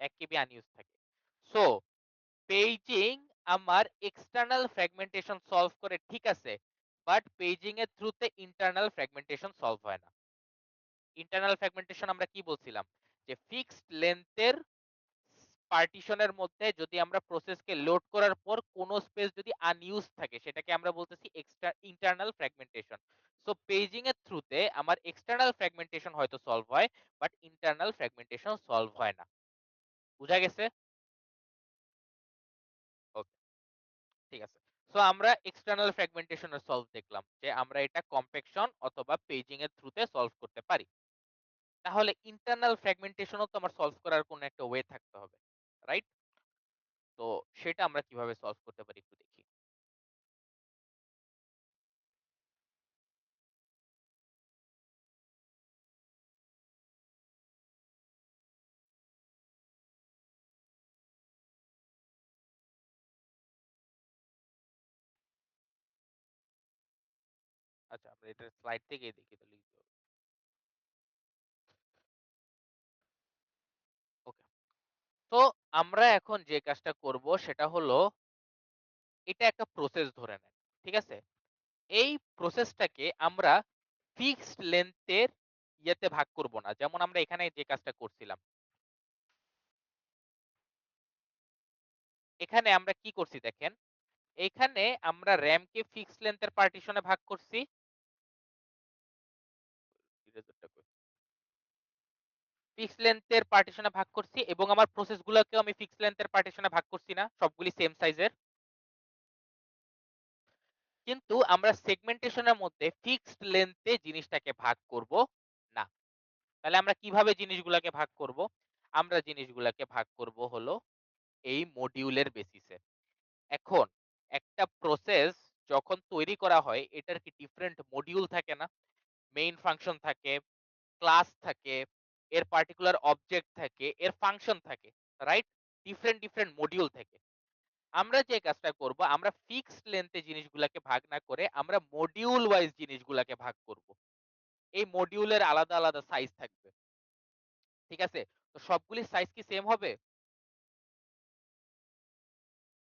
1 কেবি আনইউজ থাকে। সো পেজিং আমার এক্সটার্নাল ফ্র্যাগমেন্টেশন সলভ করে ঠিক আছে, বাট পেজিং এর থ্রুতে ইন্টারনাল ফ্র্যাগমেন্টেশন সলভ হয় না। ইন্টারনাল ফ্র্যাগমেন্টেশন আমরা কি বলছিলাম? যে ফিক্সড লেন্থের পার্টিশনের মধ্যে যদি আমরা প্রসেসকে লোড করার পর কোন স্পেস যদি আনইউজ থাকে, সেটাকে আমরা বলতেছি ইন্টারনাল ফ্র্যাগমেন্টেশন। সো পেজিং এর থ্রুতে আমার এক্সটার্নাল ফ্র্যাগমেন্টেশন হয়তো সলভ হয়, বাট ইন্টারনাল ফ্র্যাগমেন্টেশন সলভ হয় না। বুঝা গেছে? ওকে, ঠিক আছে। সো আমরা এক্সটার্নাল ফ্র্যাগমেন্টেশন এর সলভ দেখলাম যে আমরা এটা কম্প্যাকশন অথবা পেজিং এর থ্রুতে সলভ করতে পারি। তাহলে ইন্টারনাল ফ্র্যাগমেন্টেশনও তো আমার সলভ করার কোনো একটা ওয়ে থাকতে হবে, রাইট? তো সেটা আমরা কিভাবে সলভ করতে পারি একটু দেখি। আচ্ছা, আমরা এটা স্লাইড থেকেই দেখি তাহলে easy হবে। ওকে। তো আমরা এখন যে কাজটা করব সেটা হলো, এটা একটা প্রসেস ধরে নেন। ঠিক আছে? এই প্রসেসটাকে আমরা ফিক্সড লেন্থের ইয়েতে ভাগ করব না। যেমন আমরা এখানে যে কাজটা করছিলাম। এখানে আমরা কি করছি দেখেন। এখানে আমরা র‍্যামকে ফিক্সড লেন্থের পার্টিশনে ভাগ করছি। ফিক্সড লেন্থের পার্টিশনে ভাগ করছি এবং আমার প্রসেস গুলোকেও আমি ফিক্সড লেন্থের পার্টিশনে ভাগ করছি না? সবগুলি সেম সাইজের। কিন্তু আমরা সেগমেন্টেশনের মধ্যে ফিক্সড লেন্থে জিনিসটাকে ভাগ করব না। তাহলে আমরা কিভাবে জিনিসগুলোকে ভাগ করব? আমরা জিনিসগুলোকে ভাগ করব হলো এই মডিউলের বেসিসে। এখন একটা প্রসেস যখন তৈরি করা হয়, এটার কি ডিফারেন্ট মডিউল থাকে না? মেইন ফাংশন থাকে, ক্লাস থাকে, এর পার্টিকুলার অবজেক্ট থাকে, এর ফাংশন থাকে, রাইট? ডিফারেন্ট মডিউল থাকে। আমরা যে কাজটা করব, আমরা ফিক্সড লেন্থে জিনিসগুলাকে ভাগ না করে আমরা মডিউল ওয়াইজ জিনিসগুলাকে ভাগ করব। এই মডিউলের আলাদা সাইজ থাকবে। ঠিক আছে? তো সবগুলির সাইজ কি সেম হবে?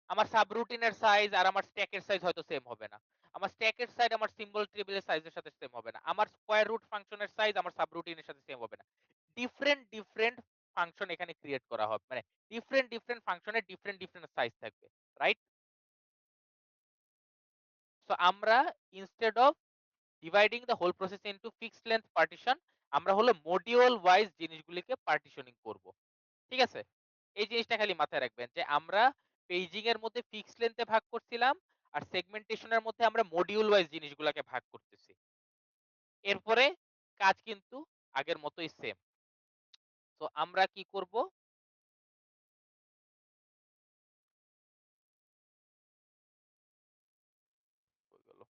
আমার সাবরুটিনের সাইজ আর আমার স্ট্যাকের সাইজ হয়তো সেম হবে না। আমার স্ট্যাকের সাইজ আমার সিম্বল টেবিলের সাইজের সাথে সেম হবে না। আমার স্কয়ার রুট ফাংশনের সাইজ আমার সাবরুটিনের সাথে সেম হবে না। ডিফারেন্ট ফাংশন এখানে ক্রিয়েট করা হবে। মানে ডিফারেন্ট ফাংশনের ডিফারেন্ট সাইজ থাকবে। রাইট? সো আমরা instead of dividing the whole process into fixed length partition, আমরা হলো মডিউল ওয়াইজ জিনিসগুলিকে পার্টিশনিং করব। ঠিক আছে? এই জিনিসটা খালি মাথায় রাখবেন যে আমরা পেজিং এর মধ্যে ফিক্সড লেন্থে ভাগ করছিলাম আর সেগমেন্টেশনের মধ্যে আমরা মডিউল ওয়াইজ জিনিসগুলোকে ভাগ করতেছি। এরপরে কাজ কিন্তু আগের মতোই সেম। তো আমরা কি করব? কই গেল?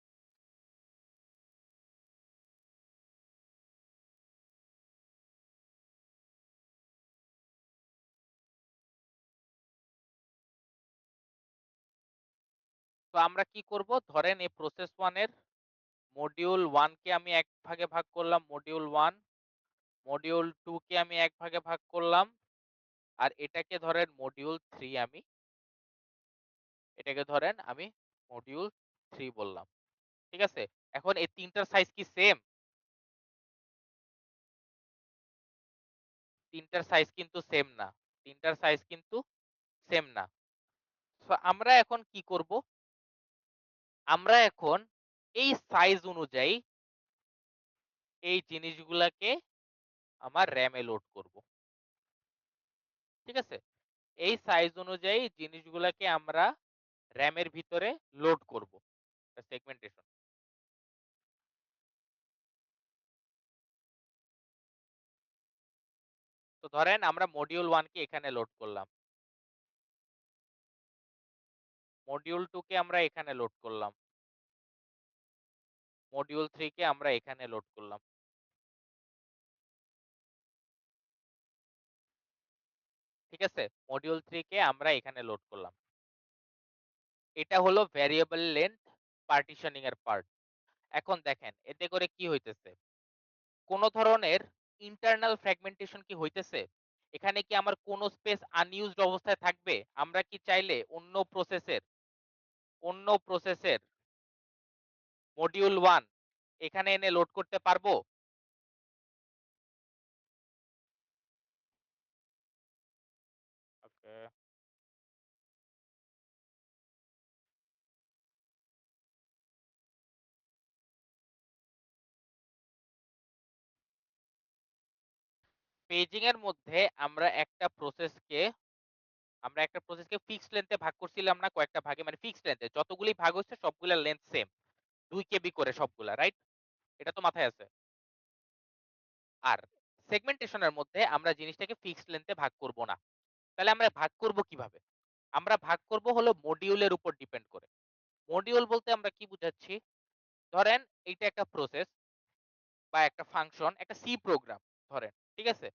তো আমরা কি করব? ধরেন এই প্রসেস 1 এর মডিউল 1 কে আমি এক ভাগে ভাগ করলাম, মডিউল 1, মডিউল 2 কে আমি এক ভাগে ভাগ করলাম, আর এটাকে ধরেন মডিউল 3, এটাকে ধরেন আমি মডিউল 3 বললাম। ঠিক আছে? এখন এই তিনটার সাইজ কি সেম? তিনটার সাইজ কিন্তু সেম না। তিনটার সাইজ কিন্তু সেম না। সো আমরা এখন কি করব? আমরা এখন এই সাইজ অনুযায়ী এই জিনিসগুলাকে আমার র‍্যামে লোড করব। ঠিক আছে? এই সাইজ অনুযায়ী জিনিসগুলাকে আমরা র‍্যামের ভিতরে লোড করব। সেগমেন্টেশন। তো ধরেন আমরা মডিউল 1 কে এখানে লোড করলাম। মডিউল 2 কে আমরা এখানে লোড করলাম। মডিউল 3 কে আমরা এখানে লোড করলাম। ঠিক আছে? মডিউল 3 কে আমরা এখানে লোড করলাম। এটা হলো ভ্যারিয়েবল লেন্থ পার্টিশনিং এর পার্ট। এখন দেখেন এতে করে কি হইতেছে? কোন ধরনের ইন্টারনাল ফ্র্যাগমেন্টেশন কি হইতেছে? এখানে কি আমার কোন স্পেস আনইউজড অবস্থায় থাকবে? আমরা কি চাইলে অন্য প্রসেসের মডিউল 1 এখানে এনে লোড করতে পারবো? ওকে। পেজিং এর মধ্যে আমরা একটা প্রসেসকে ফিক্সড লেন্থে ভাগ করছিলাম না কয়েকটা ভাগে, মানে ফিক্সড লেন্থে যতগুলি ভাগ হচ্ছে সবগুলোর লেন্থ সেম 2 কেবি করে সবগুলা, রাইট? এটা তো মাথায় আছে। আর সেগমেন্টেশনের মধ্যে আমরা জিনিসটাকে ফিক্সড লেন্থে ভাগ করব না। তাহলে আমরা ভাগ করব কিভাবে? আমরা ভাগ করব হলো মডিউলের উপর ডিপেন্ড করে। মডিউল বলতে আমরা কি বুঝাচ্ছি? ধরেন এইটা একটা প্রসেস বা একটা ফাংশন, একটা সি প্রোগ্রাম ধরেন, ঠিক আছে?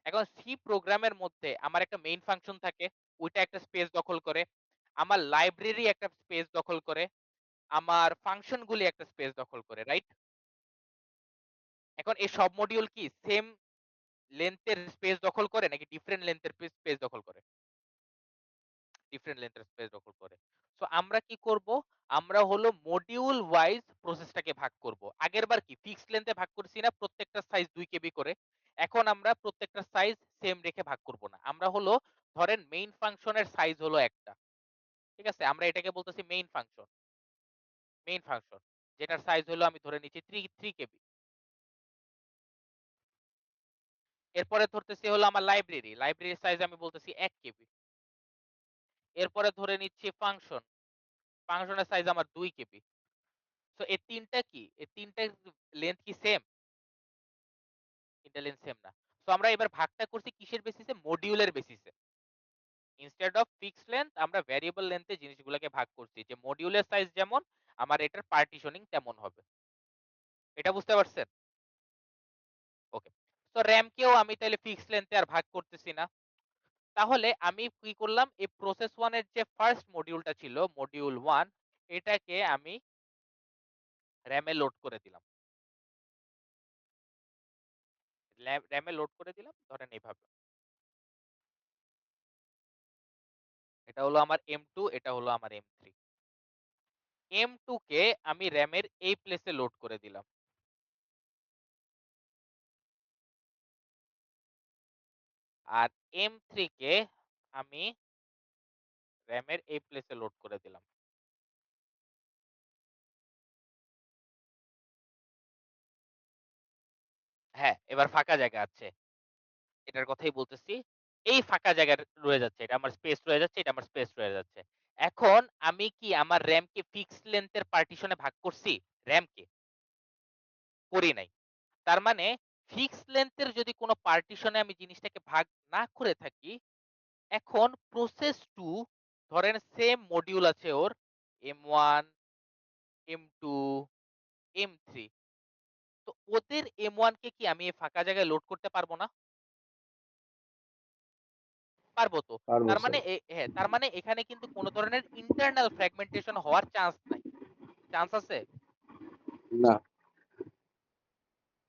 এখন সি প্রোগ্রামের মধ্যে আমার একটা মেইন ফাংশন থাকে, ওইটা একটা স্পেস দখল করে। আমার লাইব্রেরি একটা স্পেস দখল করে। আমার ফাংশন গুলি একটা স্পেস দখল করে, রাইট? এখন এই সব মডিউল কি সেম লেন্থের স্পেস দখল করে নাকি ডিফারেন্ট লেন্থের স্পেস দখল করে? ডিফারেন্ট লেন্থের স্পেস দখল করে। সো আমরা কি করব? আমরা হলো মডিউল ওয়াইজ প্রসেসটাকে ভাগ করব। আগেরবার কি ফিক্সড লেন্থে ভাগ করছি না প্রত্যেকটা সাইজ 2 কেবি করে। এখন আমরা প্রত্যেকটা সাইজ সেম রেখে ভাগ করব না। আমরা হলো ধরেন মেইন ফাংশনের সাইজ হলো একটা। ঠিক আছে? আমরা এটাকে বলতেছি মেইন ফাংশন যেটার সাইজ হলো আমি ধরে নিচ্ছি 3 কেবি। এরপরে ধরতেছি হলো আমার লাইব্রেরির সাইজ আমি বলতেছি 1 কেবি। এরপরে ধরে নিচ্ছি ফাংশনের সাইজ আমার 2 কেবি। সো এই তিনটা কি? এই তিনটার লেন্থ কি সেম? তিনটা লেন্থ সেম না। সো আমরা এবার ভাগটা করছি কিসের বেসিসে? মডিউলের বেসিসে। ইনস্টেড অফ ফিক্সড লেন্থ আমরা ভ্যারিয়েবল লেন্থে জিনিসগুলোকে ভাগ করছি। যে মডিউলের সাইজ যেমন আমার এটার পার্টিশনিং তেমন হবে। এটা বুঝতে পারছেন? ওকে। তো র্যামকেও আমি তাহলে ফিক্সড লেন্থে আর ভাগ করতেছি না। তাহলে আমি কি করলাম, এই প্রসেস 1 এর যে ফার্স্ট মডিউলটা ছিল মডিউল 1, এটাকে আমি র‍্যামে লোড করে দিলাম। র‍্যামে লোড করে দিলাম ধরেন এইভাবে। এটা হলো আমার M2, এটা হলো আমার M3। M2 কে আমি র‍্যামের এই প্লেসে লোড করে দিলাম। আর M3 কে আমি র‍্যামের এই প্লেসে লোড করে দিলাম। হ্যাঁ, এবার ফাঁকা জায়গা আছে। এটার কথাই বলতেছি। এই ফাঁকা জায়গা রয়ে যাচ্ছে। এটা আমার স্পেস রয়ে যাচ্ছে, এটা আমার স্পেস রয়ে যাচ্ছে। এখন আমি কি আমার র‍্যামকে ফিক্সড লেংথ এর পার্টিশনে ভাগ করছি? র‍্যামকে? করি নাই। তার মানে ফিক্সড লেংথ এর যদি কোনো পার্টিশনে আমি জিনিসটাকে ভাগ না করে থাকি, এখন প্রসেস 2 ধরেন সেম মডিউল আছে ওর M1, M2, M3। তো ওদের M1 কে কি আমি এই ফাঁকা জায়গায় লোড করতে পারবো না? পারবো তো। পারবো তার মানে স্যার। হ্যাঁ, তার মানে এখানে কিন্তু কোন ধরনের ইন্টারনাল ফ্র্যাগমেন্টেশন হওয়ার চান্স নাই। চান্স আছে? না।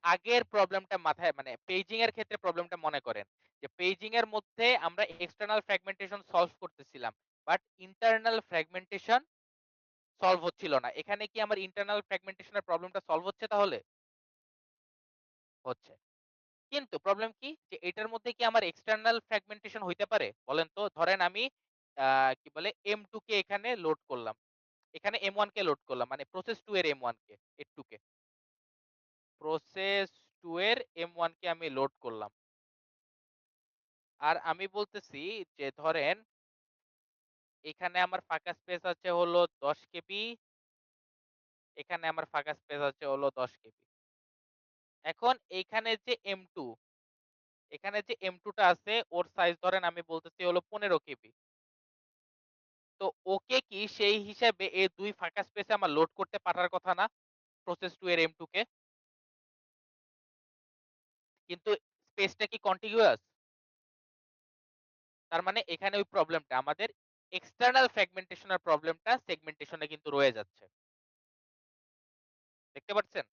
আগের প্রবলেমটা মাথায় মানে পেজিং এর ক্ষেত্রে প্রবলেমটা মনে করেন। যে পেজিং এর মধ্যে আমরা এক্সটার্নাল ফ্র্যাগমেন্টেশন সলভ করতেছিলাম। বাট ইন্টারনাল ফ্র্যাগমেন্টেশন সলভ হচ্ছিল না। এখানে কি আমার ইন্টারনাল ফ্র্যাগমেন্টেশন এর প্রবলেমটা সলভ হচ্ছে তাহলে? হচ্ছে। কিন্তু প্রবলেম কি? যে এটার মধ্যে কি আমার এক্সটার্নাল ফ্র্যাগমেন্টেশন হইতে পারে? বলেন তো? ধরেন আমি কি বলে M2 কে এখানে লোড করলাম। এখানে M1 কে লোড করলাম। মানে প্রসেস 2 এর M1 কে, এর 2 কে। প্রসেস 2 এর M1 কে আমি লোড করলাম। আর আমি বলতেছি যে ধরেন এখানে আমার ফাঁকা স্পেস আছে হলো 10 কেবি, এখানে আমার ফাঁকা স্পেস আছে হলো 10 কেবি। এখন এইখানে যে M2, এখানে যে M2 টা আছে ওর সাইজ ধরেন আমি বলতেছি হলো 15 কেবি। তো ওকে কি সেই হিসাবে এই 2 ফাঁকা স্পেসে আমার লোড করতে পারার কথা না? প্রসেস 2 এর M2 কে। কিন্তু স্পেসটা কি কন্টিগুয়াস? তার মানে এখানে ওই প্রবলেমটা আমাদের এক্সটার্নাল ফ্র্যাগমেন্টেশন এর প্রবলেমটা সেগমেন্টেশন এ কিন্তু রয়ে যাচ্ছে। দেখতে পাচ্ছেন?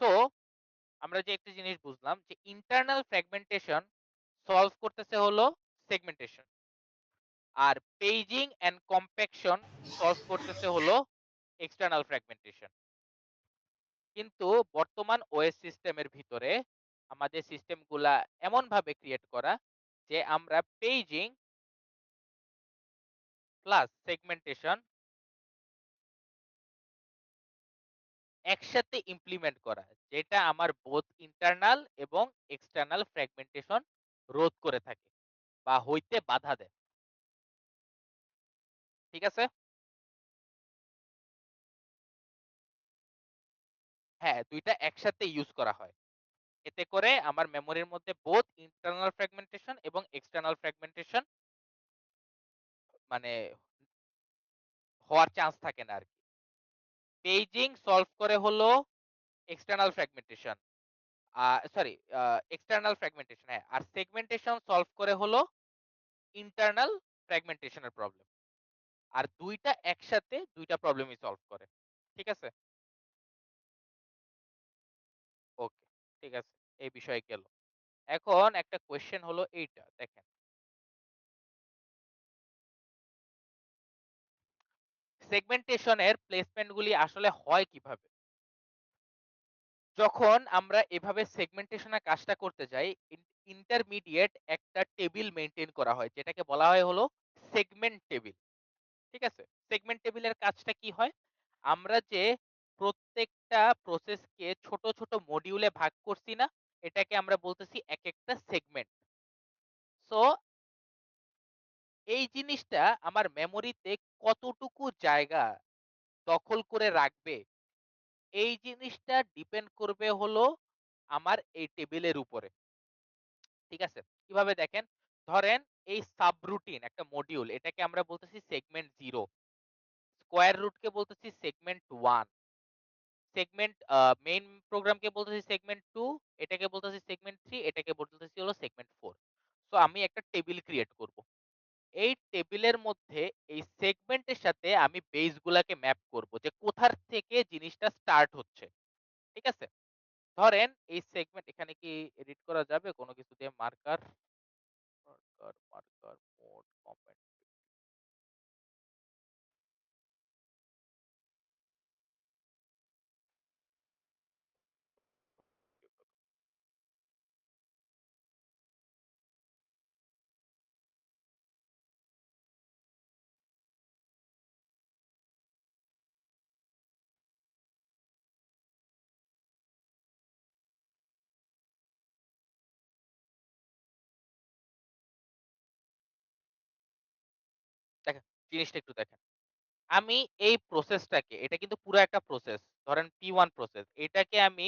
সো আমরা যে একটা জিনিস বুঝলাম যে ইন্টারনাল ফ্র্যাগমেন্টেশন সলভ করতেছে হলো সেগমেন্টেশন। আর পেজিং এন্ড কম্প্যাকশন সলভ করতেছে হলো এক্সটার্নাল ফ্র্যাগমেন্টেশন। কিন্তু বর্তমান ওএস সিস্টেমের ভিতরে আমাদের সিস্টেমগুলা এমন ভাবে ক্রিয়েট করা যে আমরা পেজিং প্লাস সেগমেন্টেশন একসাথে ইমপ্লিমেন্ট করা, যেটা আমার বোথ ইন্টারনাল এবং এক্সটার্নাল ফ্র্যাগমেন্টেশন রোধ করে থাকে বা হইতে বাধা দেয়। ঠিক আছে? হ্যাঁ, দুইটা একসাথে ইউজ করা হয়। এতে করে আমার মেমোরির মধ্যে বোথ ইন্টারনাল ফ্র্যাগমেন্টেশন এবং এক্সটার্নাল ফ্র্যাগমেন্টেশন মানে হওয়ার চান্স থাকে না আরকি। পেজিং সলভ করে হলো external fragmentation. Sorry, external fragmentation, হ্যাঁ। আর সেগমেন্টেশন সলভ করে হলো ইন্টারনাল ফ্র্যাগমেন্টেশন এর প্রবলেম। আর দুইটা একসাথে দুইটা প্রবলেমই সলভ করে। ঠিক আছে? ওকে, ঠিক আছে। এই বিষয়ে গেল। এখন একটা কোয়েশ্চেন হলো এইটা দেখেন। সেগমেন্টেশন এর প্লেসমেন্ট গুলি আসলে হয় কিভাবে? যখন আমরা এভাবে সেগমেন্টেশন এর কাজটা করতে যাই, ইন্টারমিডিয়েট একটা টেবিল মেইনটেইন করা হয় যেটাকে বলা হয় হলো সেগমেন্ট টেবিল। ঠিক আছে? সেগমেন্ট টেবিলের কাজটা কি হয়? আমরা যে প্রত্যেকটা প্রসেসকে ছোট, ছোট মডিউলে ভাগ করছি না? এটাকে আমরা বলতেছি একেকটা সেগমেন্ট। সো এই জিনিসটা আমার মেমোরিতে কতটুকু জায়গা দখল করে রাখবে, এই জিনিসটা ডিপেন্ড করবে হলো আমার এই টেবিলের উপরে। ঠিক আছে? কিভাবে দেখেন? ধরেন এই সাবরুটিন একটা মডিউল, এটাকে আমরা বলতেছি সেগমেন্ট 0। স্কয়ার রুট কে বলতেছি সেগমেন্ট 1। সেগমেন্ট মেইন প্রোগ্রামকে বলতেছি সেগমেন্ট 2, এটাকে বলতেছি সেগমেন্ট 3, এটাকে বলতেছি হলো সেগমেন্ট 4। সো আমি একটা টেবিল ক্রিয়েট করব। এই টেবিলের মধ্যে এই সেগমেন্টের সাথে আমি বেস গুলাকে ম্যাপ করব যে কোথার থেকে জিনিসটা স্টার্ট হচ্ছে। ঠিক আছে? ধরেন এই সেগমেন্ট এখানে কি এডিট করা যাবে কোনো কিছু দিয়ে? Marker mode comment. দেখেন, জিনিসটা একটু দেখেন। আমি এই প্রসেসটাকে, এটা কিন্তু পুরো একটা প্রসেস। ধরেন P1 প্রসেস। এটাকে আমি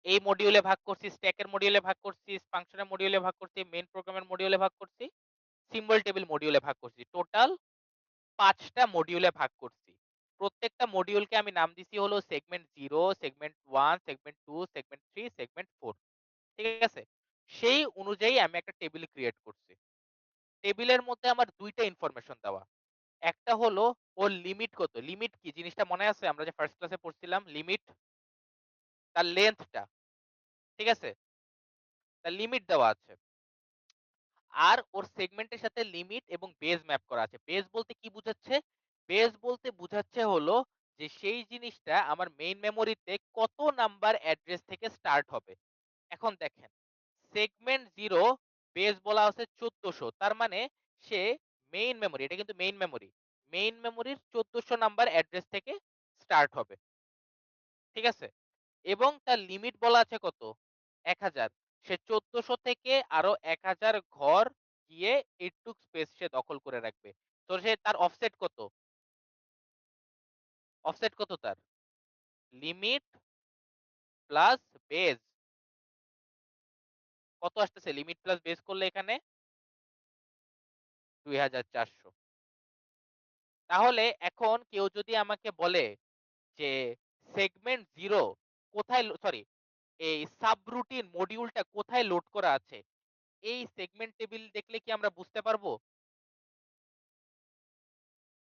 এই মডিউলে ভাগ করছি, স্ট্যাকের মডিউলে ভাগ করছি, ফাংশনের মডিউলে ভাগ করছি, মেইন প্রোগ্রামের মডিউলে ভাগ করছি, সিম্বল টেবিল মডিউলে ভাগ করছি। টোটাল ৫টা মডিউলে ভাগ করছি। প্রত্যেকটা মডিউলকে আমি নাম দিছি হলো segment 0, segment 1, segment 2, segment 3, segment 4। ঠিক আছে? সেই অনুযায়ী আমি একটা টেবিল ক্রিয়েট করছি। টেবিলের মধ্যে আমার ২টা ইনফরমেশন দেওয়া। একটা হলো ওর লিমিট কত? লিমিট কি জিনিসটা মনে আছে? আমরা যে ফার্স্ট ক্লাসে পড়ছিলাম লিমিট, তার লেন্থটা। ঠিক আছে? তার লিমিট দেওয়া আছে। আর ওর সেগমেন্টের সাথে লিমিট এবং বেজ ম্যাপ করা আছে। বেজ বলতে কি বুঝাচ্ছে? বেজ বলতে বুঝাচ্ছে হলো যে সেই জিনিসটা আমার মেইন মেমোরিতে কত নাম্বার অ্যাড্রেস থেকে স্টার্ট হবে। এখন দেখেন, সেগমেন্ট 0 বেজ বলা আছে 1400, তার মানে সে মেইন মেমোরি, এটা কিন্তু মেইন মেমোরি। মেইন মেমোরির 1400 নাম্বার অ্যাড্রেস থেকে স্টার্ট হবে। ঠিক আছে? এবং তার লিমিট বলা আছে কত? 1000। সে 1400 থেকে আরো 1000 ঘর গিয়ে এইটুক স্পেস সে দখল করে রাখবে। তো সে তার অফসেট কত? অফসেট কত তার? লিমিট প্লাস বেজ কত আসতেছে? লিমিট প্লাস বেজ করলে এখানে 2400। তাহলে এখন কেউ যদি আমাকে বলে যে সেগমেন্ট 0 কোথায়, সরি, এই সাবরুটিন মডিউলটা কোথায় লোড করা আছে? এই সেগমেন্ট টেবিল দেখলে কি আমরা বুঝতে পারবো?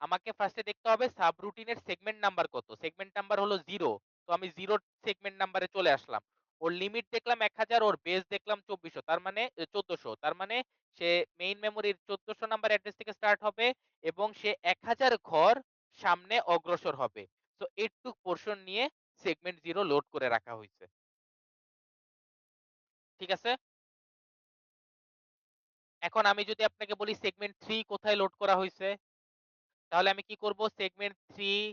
আমাকে ফার্স্টে দেখতে হবে সাবরুটিনের সেগমেন্ট নাম্বার কত। সেগমেন্ট নাম্বার হলো 0, তো আমি 0 সেগমেন্ট নাম্বারে চলে আসলাম। ওর লিমিট দেখলাম 1000, ওর বেস দেখলাম 2400, তার মানে 1400, তার মানে সে মেইন মেমোরির 1400 নাম্বার অ্যাড্রেস থেকে স্টার্ট হবে এবং সে 1000 ঘর সামনে অগ্রসর হবে। তো এইটুক পোরশন নিয়ে সেগমেন্ট 0 লোড করে রাখা হয়েছে। ঠিক আছে? এখন আমি যদি আপনাকে বলি সেগমেন্ট 3 কোথায় লোড করা হয়েছে, তাহলে আমি কি করব? সেগমেন্ট 3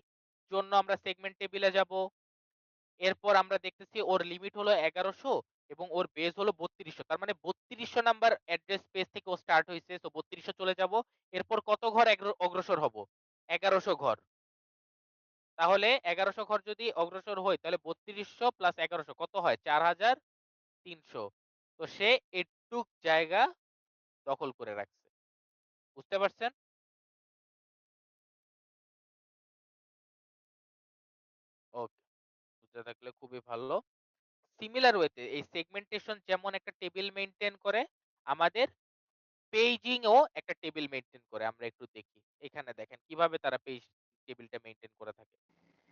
জন্য আমরা সেগমেন্ট টেবিলে যাব। এরপর আমরা দেখতেছি ওর লিমিট হলো 1100 এবং ওর বেস হলো 3200, তার মানে 3200 নাম্বার অ্যাড্রেস স্পেস থেকে ও স্টার্ট হইছে। সো 3200 চলে যাব। এরপর কত ঘর অগ্রসর হব? 1100 ঘর। তাহলে 1100 ঘর যদি অগ্রসর হই তাহলে 3200 প্লাস 1100 কত হয়? 4300। তো সে এটুক জায়গা দখল করে রাখছে। বুঝতে পারছেন? ওকে, বুঝতে থাকলে খুবই ভালো। সিমিলার ওয়েতে এই সেগমেন্টেশন যেমন একটা টেবিল মেইনটেইন করে, আমাদের পেজিং ও একটা টেবিল মেইনটেইন করে। আমরা একটু দেখি। এখানে দেখেন কিভাবে তারা পেজ টেবিলটা মেইনটেইন করে থাকে।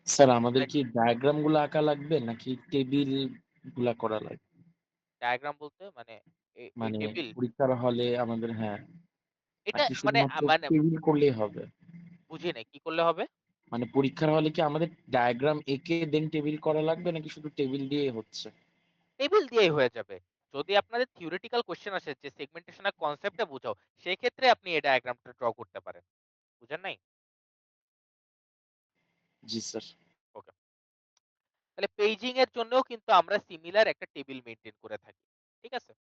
স্যার আমাদের কি ডায়াগ্রাম গুলো আঁকা লাগবে নাকি টেবিল গুলা করা লাগবে? ডায়াগ্রাম বলতে মানে এই মানে টেবিল, পরীক্ষার হলে আমাদের, হ্যাঁ, এটা নাকি মানে শুধুমাত্র মানে টেবিল করলেই হবে? বুঝি নাই কি করলে হবে? মানে পরীক্ষার হলে কি আমাদের ডায়াগ্রাম এঁকে দেন টেবিল করা লাগবে নাকি শুধু টেবিল দিয়েই হচ্ছে? টেবিল দিয়েই হয়ে যাবে। যদি আপনাদের থিওরিটিক্যাল কোশ্চেন আসে যে সেগমেন্টেশনের কনসেপ্টটা বুঝাও, সেক্ষেত্রে আপনি এই ডায়াগ্রামটা ড্র করতে পারেন। বুঝেন নাই? জি স্যার। ওকে। তাহলে পেজিং এর জন্যও কিন্তু আমরা সিমিলার একটা টেবিল মেইনটেইন করে থাকি। ঠিক আছে?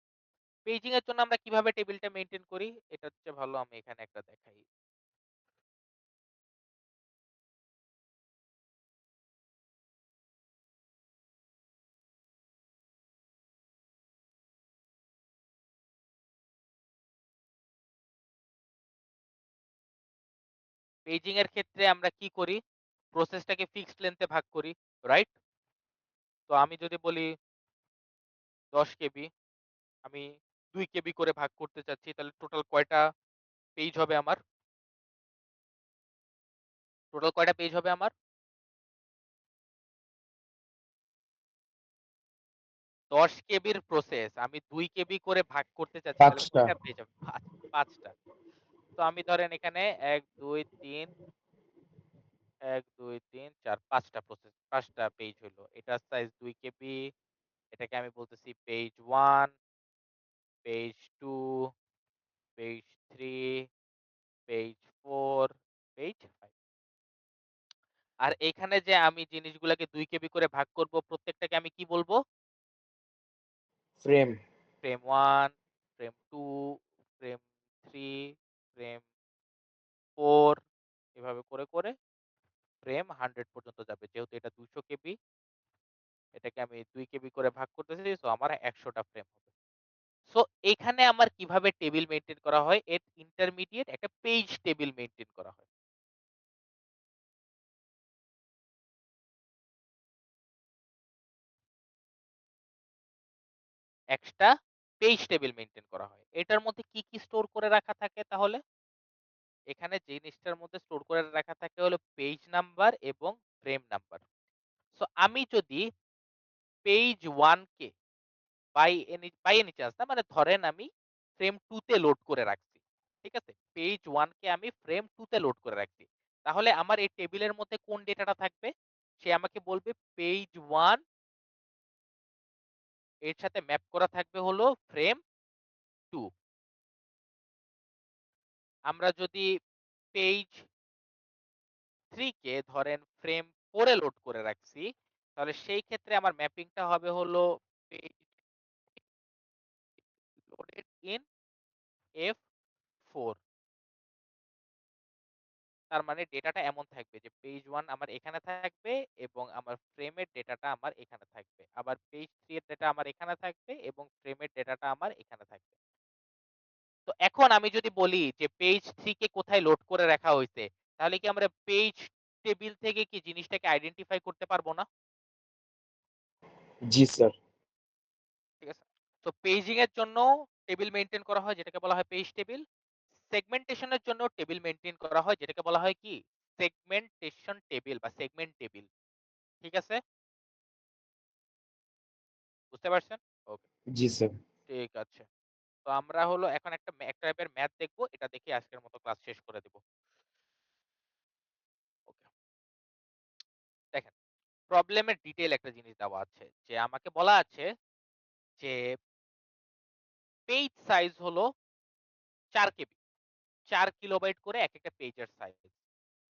পেজিং এর জন্য আমরা কিভাবে টেবিলটা মেইনটেইন করি? এটা হচ্ছে ভালো, আমি এখানে একটা দেখাই। পেজিং এর ক্ষেত্রে আমরা কি করি? প্রসেসটাকে ফিক্সড লেন্থে ভাগ করি। রাইট? তো আমি যদি বলি 10 কেবি, আমি 2 কেবি করে ভাগ করতে চাচ্ছি, তাহলে টোটাল কয়টা পেজ হবে আমার? টোটাল কয়টা পেজ হবে আমার? 10 কেবির প্রসেস আমি 2 কেবি করে ভাগ করতে চাচ্ছি, তাহলে 5টা। কয়টা পেজ হবে? 5 টা। তো আমি ধরেন এখানে 1 2 3 1 2 3 4 5 টা প্রসেস 5 টা পেজ হইলো। এটার সাইজ 2 কেবি। এটাকে আমি বলতেছি page 1, page 2, page 3, page 4, page 5। আর এখানে যে আমি জিনিসগুলাকে 2 কেবি করে ভাগ করব, প্রত্যেকটাকে আমি কি বলবো? Frame. Frame 1, frame 2, frame 3, frame 4, এভাবে করে ফ্রেম 100 পর্যন্ত যাবে। যেহেতু এটা 200 কেবি, এটাকে আমি 2 কেবি করে ভাগ করতেছি, সো আমার 100 টা ফ্রেম হবে। সো এখানে আমার কিভাবে টেবিল মেইনটেইন করা হয়? এর ইন্টারমিডিয়েট একটা পেজ টেবিল মেইনটেইন করা হয়। একটা পেজ টেবিল মেইনটেইন করা হয়। এটার মধ্যে কি স্টোর করে রাখা থাকে তাহলে? এখানে জিনিসটার মধ্যে স্টোর করে রাখা থাকে হলো পেজ নাম্বার এবং ফ্রেম নাম্বার। সো আমি যদি পেজ 1 কে বাই এনি চান্স না, মানে ধরেন আমি ফ্রেম 2 তে লোড করে রাখছি। ঠিক আছে? পেজ 1 কে আমি ফ্রেম 2 তে লোড করে রাখছি। তাহলে আমার এই টেবিলের মধ্যে কোন ডেটাটা থাকবে? সে আমাকে বলবে পেজ 1 এর সাথে ম্যাপ করা থাকবে হলো ফ্রেম 2। আমরা যদি পেজ 3 কে ধরেন ফ্রেম 4 এ লোড করে রাখছি, তাহলে সেই ক্ষেত্রে আমার ম্যাপিংটা হবে হলো পেজ লোডেড ইন F4। তার মানে ডেটাটা এমন থাকবে যে পেজ 1 আমার এখানে থাকবে এবং আমার ফ্রেমের ডেটাটা আমার এখানে থাকবে। আবার পেজ 3 এর ডেটা আমার এখানে থাকবে এবং ফ্রেমের ডেটাটা আমার এখানে থাকবে। তো এখন আমি যদি বলি যে পেজ 3 কে কোথায় লোড করে রাখা হইছে, তাহলে কি আমরা পেজ টেবিল থেকে কি জিনিসটাকে আইডেন্টিফাই করতে পারবো না? জি স্যার। ঠিক আছে? তো পেজিং এর জন্য টেবিল মেইনটেইন করা হয়, যেটাকে বলা হয় পেজ টেবিল। সেগমেন্টেশন এর জন্য টেবিল মেইনটেইন করা হয়, যেটাকে বলা হয় কি? সেগমেন্টেশন টেবিল বা সেগমেন্ট টেবিল। ঠিক আছে? বুঝতে পারছেন? ওকে, জি স্যার। ঠিক আছে। তো আমরা হলো এখন এক টাইপের ম্যাথ দেখব। এটা দেখে আজকের মতো ক্লাস শেষ করে দেব। ওকে। দেখেন, প্রবলেমের ডিটেইল একটা জিনিস দেওয়া আছে। যে আমাকে বলা আছে যে পেজ সাইজ হলো 4 কেবি। 4 কিলোবাইট করে একেকটা পেজের সাইজ।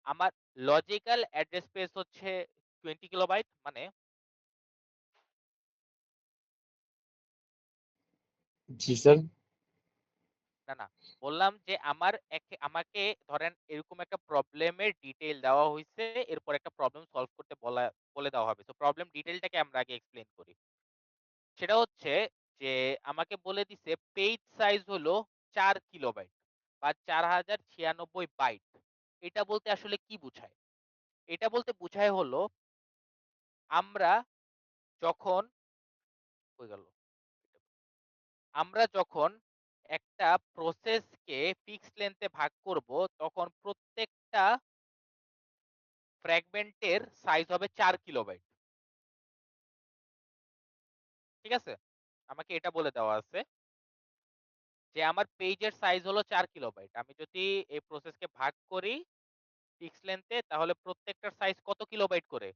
আমার লজিক্যাল অ্যাড্রেস স্পেস হচ্ছে 20 কিলোবাইট, মানে জি স্যার। না, বললাম যে আমাকে ধরেন এরকম একটা প্রবলেমের ডিটেইল দেওয়া হইছে, এরপর একটা প্রবলেম সলভ করতে বলে দেওয়া হবে। তো প্রবলেম ডিটেইলটাকে আমরা আগে এক্সপ্লেইন করি। সেটা হচ্ছে যে আমাকে বলে দিছে পেজ সাইজ হলো 4 কিলোবাইট বা 4096 বাইট। এটা বলতে আসলে কি বুঝায়? এটা বলতে বুঝায় হলো আমরা যখন হয়ে গেল আমরা যখন একটা প্রসেসকে ফিক্সড লেন্থে ভাগ করব, তখন প্রত্যেকটা ফ্র্যাগমেন্টের সাইজ হবে 4 কিলোবাইট। ঠিক আছে? আমাকে এটা বলে দেওয়া আছে যে আমার পেজের সাইজ হলো 4 কিলোবাইট। আমি যদি এই প্রসেসকে ভাগ করি ফিক্সড লেন্থে, তাহলে প্রত্যেকটার সাইজ কত কিলোবাইট করে?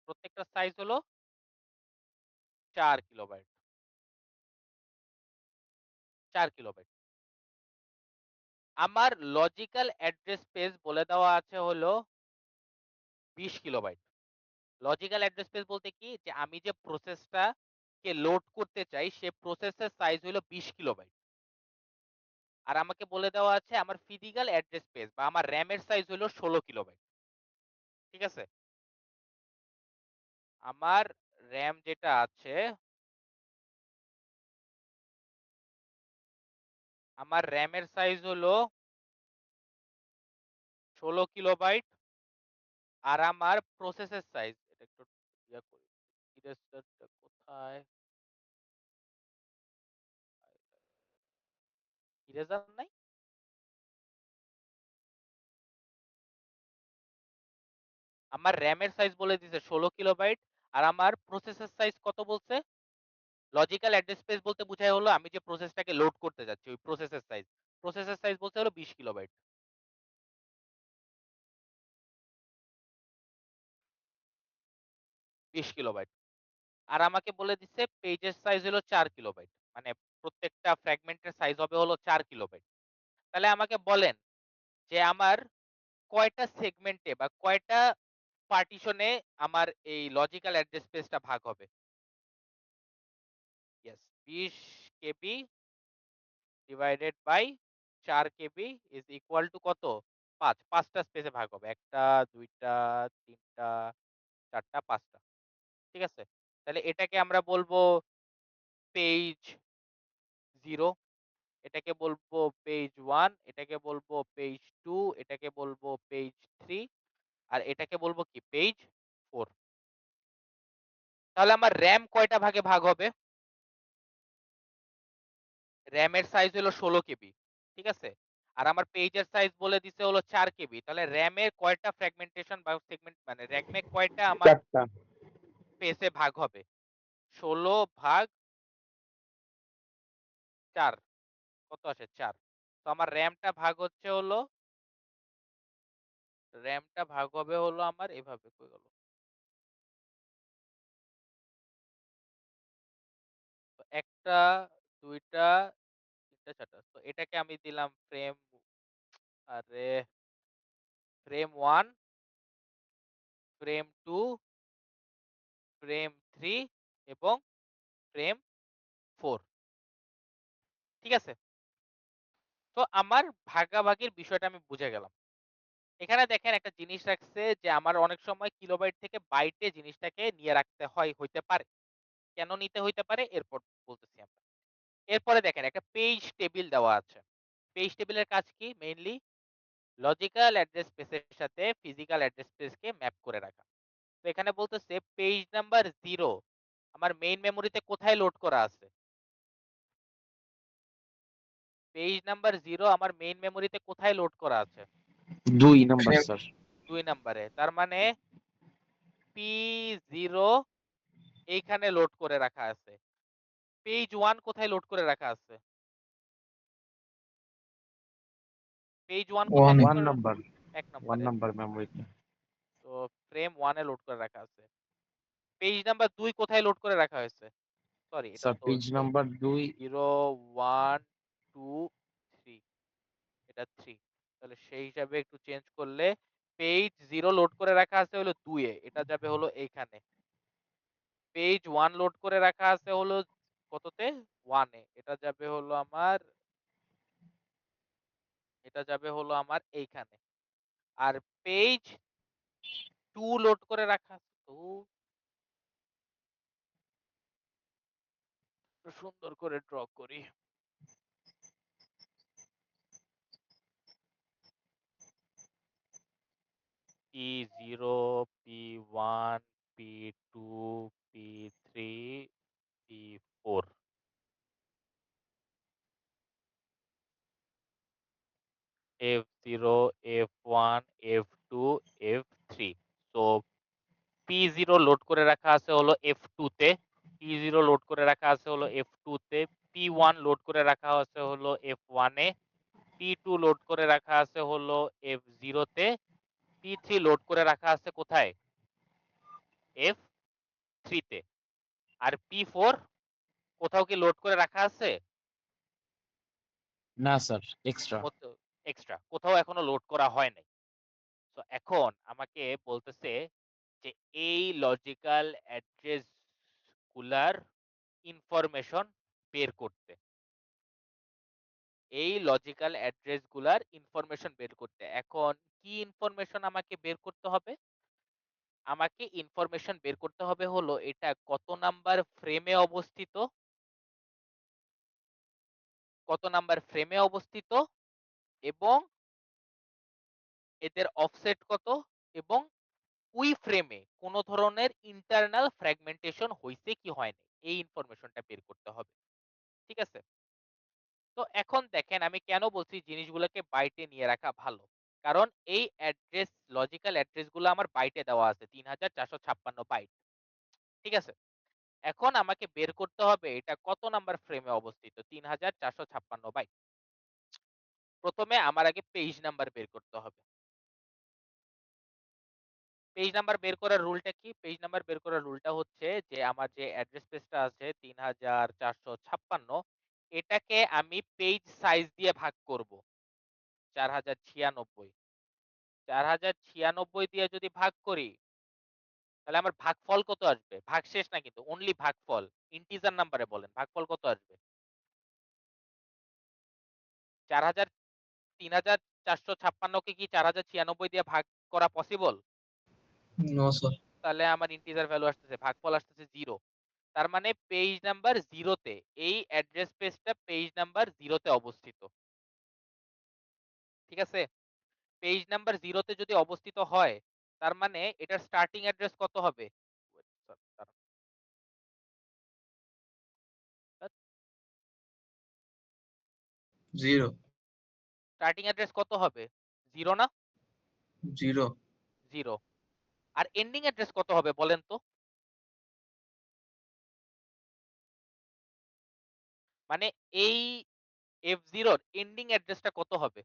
প্রত্যেকটার সাইজ হলো 4 কিলোবাইট। 4 কিলোবাইট। আমার লজিক্যাল অ্যাড্রেস স্পেস বলে দেওয়া আছে হলো 20 কিলোবাইট। লজিক্যাল অ্যাড্রেস স্পেস বলতে কি, যে আমি যে প্রসেসটা কে লোড করতে চাই সে প্রসেসের সাইজ হলো 20 কিলোবাইট। আর আমাকে বলে দেওয়া আছে আমার ফিজিক্যাল অ্যাড্রেস স্পেস বা আমার র‍্যাম এর সাইজ হলো 16 কিলোবাইট। ঠিক আছে? আমার র‍্যাম যেটা আছে, আমার র‍্যাম এর সাইজ হলো 16 কিলোবাইট আর আমার প্রসেসের সাইজ এটা একটু ইয়া করি ইরেজারটা কোথায় ইরেজার নাই আমার র্যামের সাইজ বলে দিছে 16 কিলোবাইট আর আমার প্রসেসের সাইজ কত বলছে লজিক্যাল অ্যাড্রেস স্পেস বলতে বোঝায় হলো আমি যে প্রসেসটাকে লোড করতে যাচ্ছি ওই প্রসেসের সাইজ বলতে হলো 20 কিলোবাইট 20 কিলোবাইট আর আমাকে বলে দিচ্ছে পেজের সাইজ হলো 4 কিলোবাইট মানে প্রত্যেকটা ফ্র্যাগমেন্টের সাইজ হবে হলো 4 কিলোবাইট তাহলে আমাকে বলেন যে আমার কয়টা সেগমেন্টে বা কয়টা পার্টিশনে আমার এই লজিক্যাল অ্যাড্রেস স্পেসটা ভাগ হবে yes 20 KB divided by 4 KB is equal to কত 5টা স্পেসে ভাগ হবে 1টা 2টা 3টা 4টা 5টা ঠিক আছে তাহলে এটাকে আমরা বলবো পেজ 0 এটাকে বলবো পেজ 1 এটাকে বলবো পেজ 2 এটাকে বলবো পেজ 3 আর এটাকে বলবো কি পেজ 4 তাহলে আমার র্যাম কয়টা ভাগে ভাগ হবে র্যামের সাইজ হলো 16 কেবি ঠিক আছে আর আমার পেজের সাইজ বলে দিছে হলো 4 কেবি তাহলে র্যামের কয়টা ফ্র্যাগমেন্টেশন বা সেগমেন্ট মানে র্যামে কয়টা আমার চারটা স্পেসে ভাগ হবে 16 ভাগ 4 কত আসে 4 তো আমার র্যামটা ভাগ হচ্ছে হলো র্যামটা ভাগ হবে হলো আমার এভাবে কই গেল তো একটা দুইটা তিনটা চারটা তো এটাকে আমি দিলাম আরে ফ্রেম 1 ফ্রেম 2 ফ্রেম 3 এবং ফ্রেম 4 ঠিক আছে তো আমার ভাগাভাগির বিষয়টা আমি বুঝে গেলাম এখানে দেখেন একটা জিনিস রাখছে যে আমার অনেক সময় কিলোবাইট থেকে বাইটে জিনিসটাকে নিয়ে রাখতে হয় হইতে পারে কেন নিতে হইতে পারে এরপর বলতেছি আমরা এরপরে দেখেন একটা পেজ টেবিল দেওয়া আছে পেজ টেবিলের কাজ কি মেইনলি লজিক্যাল অ্যাড্রেস স্পেসের সাথে ফিজিক্যাল অ্যাড্রেস স্পেসকে ম্যাপ করে রাখা তো এখানে বলতেছে পেজ নাম্বার 0 আমার মেইন মেমোরিতে কোথায় লোড করা আছে পেজ নাম্বার 0 আমার মেইন মেমোরিতে কোথায় লোড করা আছে 2 নাম্বার স্যার 2 নম্বরে তার মানে P0 এইখানে লোড করে রাখা আছে পেজ 1 কোথায় লোড করে রাখা আছে পেজ 1 কোথায় লোড 1 করে নাম্বার 1 1 নম্বরে নাম্বার মেমোরিতে তো ফ্রেম 1 এ লোড করে রাখা আছে পেজ নাম্বার 2 কোথায় লোড করে রাখা হয়েছে সরি এটা স্যার তো পেজ নাম্বার 2 0 1 2 3 এটা 3 তাহলে সেই হিসাবে একটু চেঞ্জ করলে পেজ 0 লোড করে রাখা আছে হলো 2 এ এটা যাবে হলো এইখানে পেজ 1 লোড করে রাখা আছে হলো কততে 1 এ এটা যাবে হলো আমার এইখানে আর পেজ 2 লোড করে রাখা আছে তো সুন্দর করে ড্র করি P0 P1 P2 P3 P4 F0 F1 F2 F3 so P0 load করে রাখা আছে হলো F2 তে P0 লোড করে রাখা আছে হলো F2 তে P1 লোড করে রাখা আছে হলো F1 এ P2 লোড করে রাখা আছে হলো F0 তে P3 লোড করে রাখা আছে কোথায় F3 তে আর P4 কোথাও কি লোড করে রাখা আছে না স্যার এক্সট্রা এক্সট্রা কোথাও এখনো লোড করা হয় নাই তো এখন আমাকে বলতেছে যে এই লজিক্যাল অ্যাড্রেস গুলার ইনফরমেশন বের করতে এখন কি ইনফরমেশন আমাকে বের করতে হবে আমাকে ইনফরমেশন বের করতে হবে হলো এটা কত নাম্বার ফ্রেমে অবস্থিত এবং এদের অফসেট কত এবং ওই ফ্রেমে কোন ধরনের ইন্টারনাল ফ্র্যাগমেন্টেশন হইছে কি হয়নি এই ইনফরমেশনটা বের করতে হবে। ঠিক আছে? তো এখন দেখেন আমি কেন বলছি জিনিসগুলোকে বাইটে নিয়ে রাখা ভালো। কারণ এই অ্যাড্রেস লজিক্যাল অ্যাড্রেস গুলো আমার বাইটে দেওয়া আছে ৩৪৫৬ বাইট। ঠিক আছে? এখন আমাকে বের করতে হবে এটা কত নাম্বার ফ্রেমে অবস্থিত ৩৪৫৬ বাইট। প্রথমে আমার আগে পেজ নাম্বার বের করতে হবে। পেজ নাম্বার বের করার রুলটা কি? পেজ নাম্বার বের করার রুলটা হচ্ছে যে আমার যে অ্যাড্রেস পেজটা আছে ৩৪৫৬ এটাকে আমি পেজ সাইজ দিয়ে ভাগ করব ৪০৯৬। ৪০৯৬ দিয়ে যদি ভাগ করি তাহলে আমার ভাগফল কত আসবে? ভাগশেষ না কিন্তু অনলি ভাগফল। ইন্টিজার নাম্বারে বলেন ভাগফল কত আসবে? ৪০০০ ৩৪৫৬ কে কি ৪০৯৬ দিয়ে ভাগ করা পসিবল? No sir. তাহলে আমার ইন্টিজার ভ্যালু আসতেছে ভাগফল আসতেছে 0। তার মানে পেজ নাম্বার 0 তে এই অ্যাড্রেস পেজটা পেজ নাম্বার 0 তে অবস্থিত। ঠিক আছে? পেজ নাম্বার 0 তে যদি অবস্থিত হয় তার মানে এটার স্টার্টিং অ্যাড্রেস কত হবে? Wait, sorry, দাঁড়ান। জিরো। স্টার্টিং অ্যাড্রেস কত হবে? 0 না? জিরো। 0। আর এন্ডিং অ্যাড্রেস কত হবে বলেন তো? মানে এই F0 এর এন্ডিং অ্যাড্রেসটা কত হবে?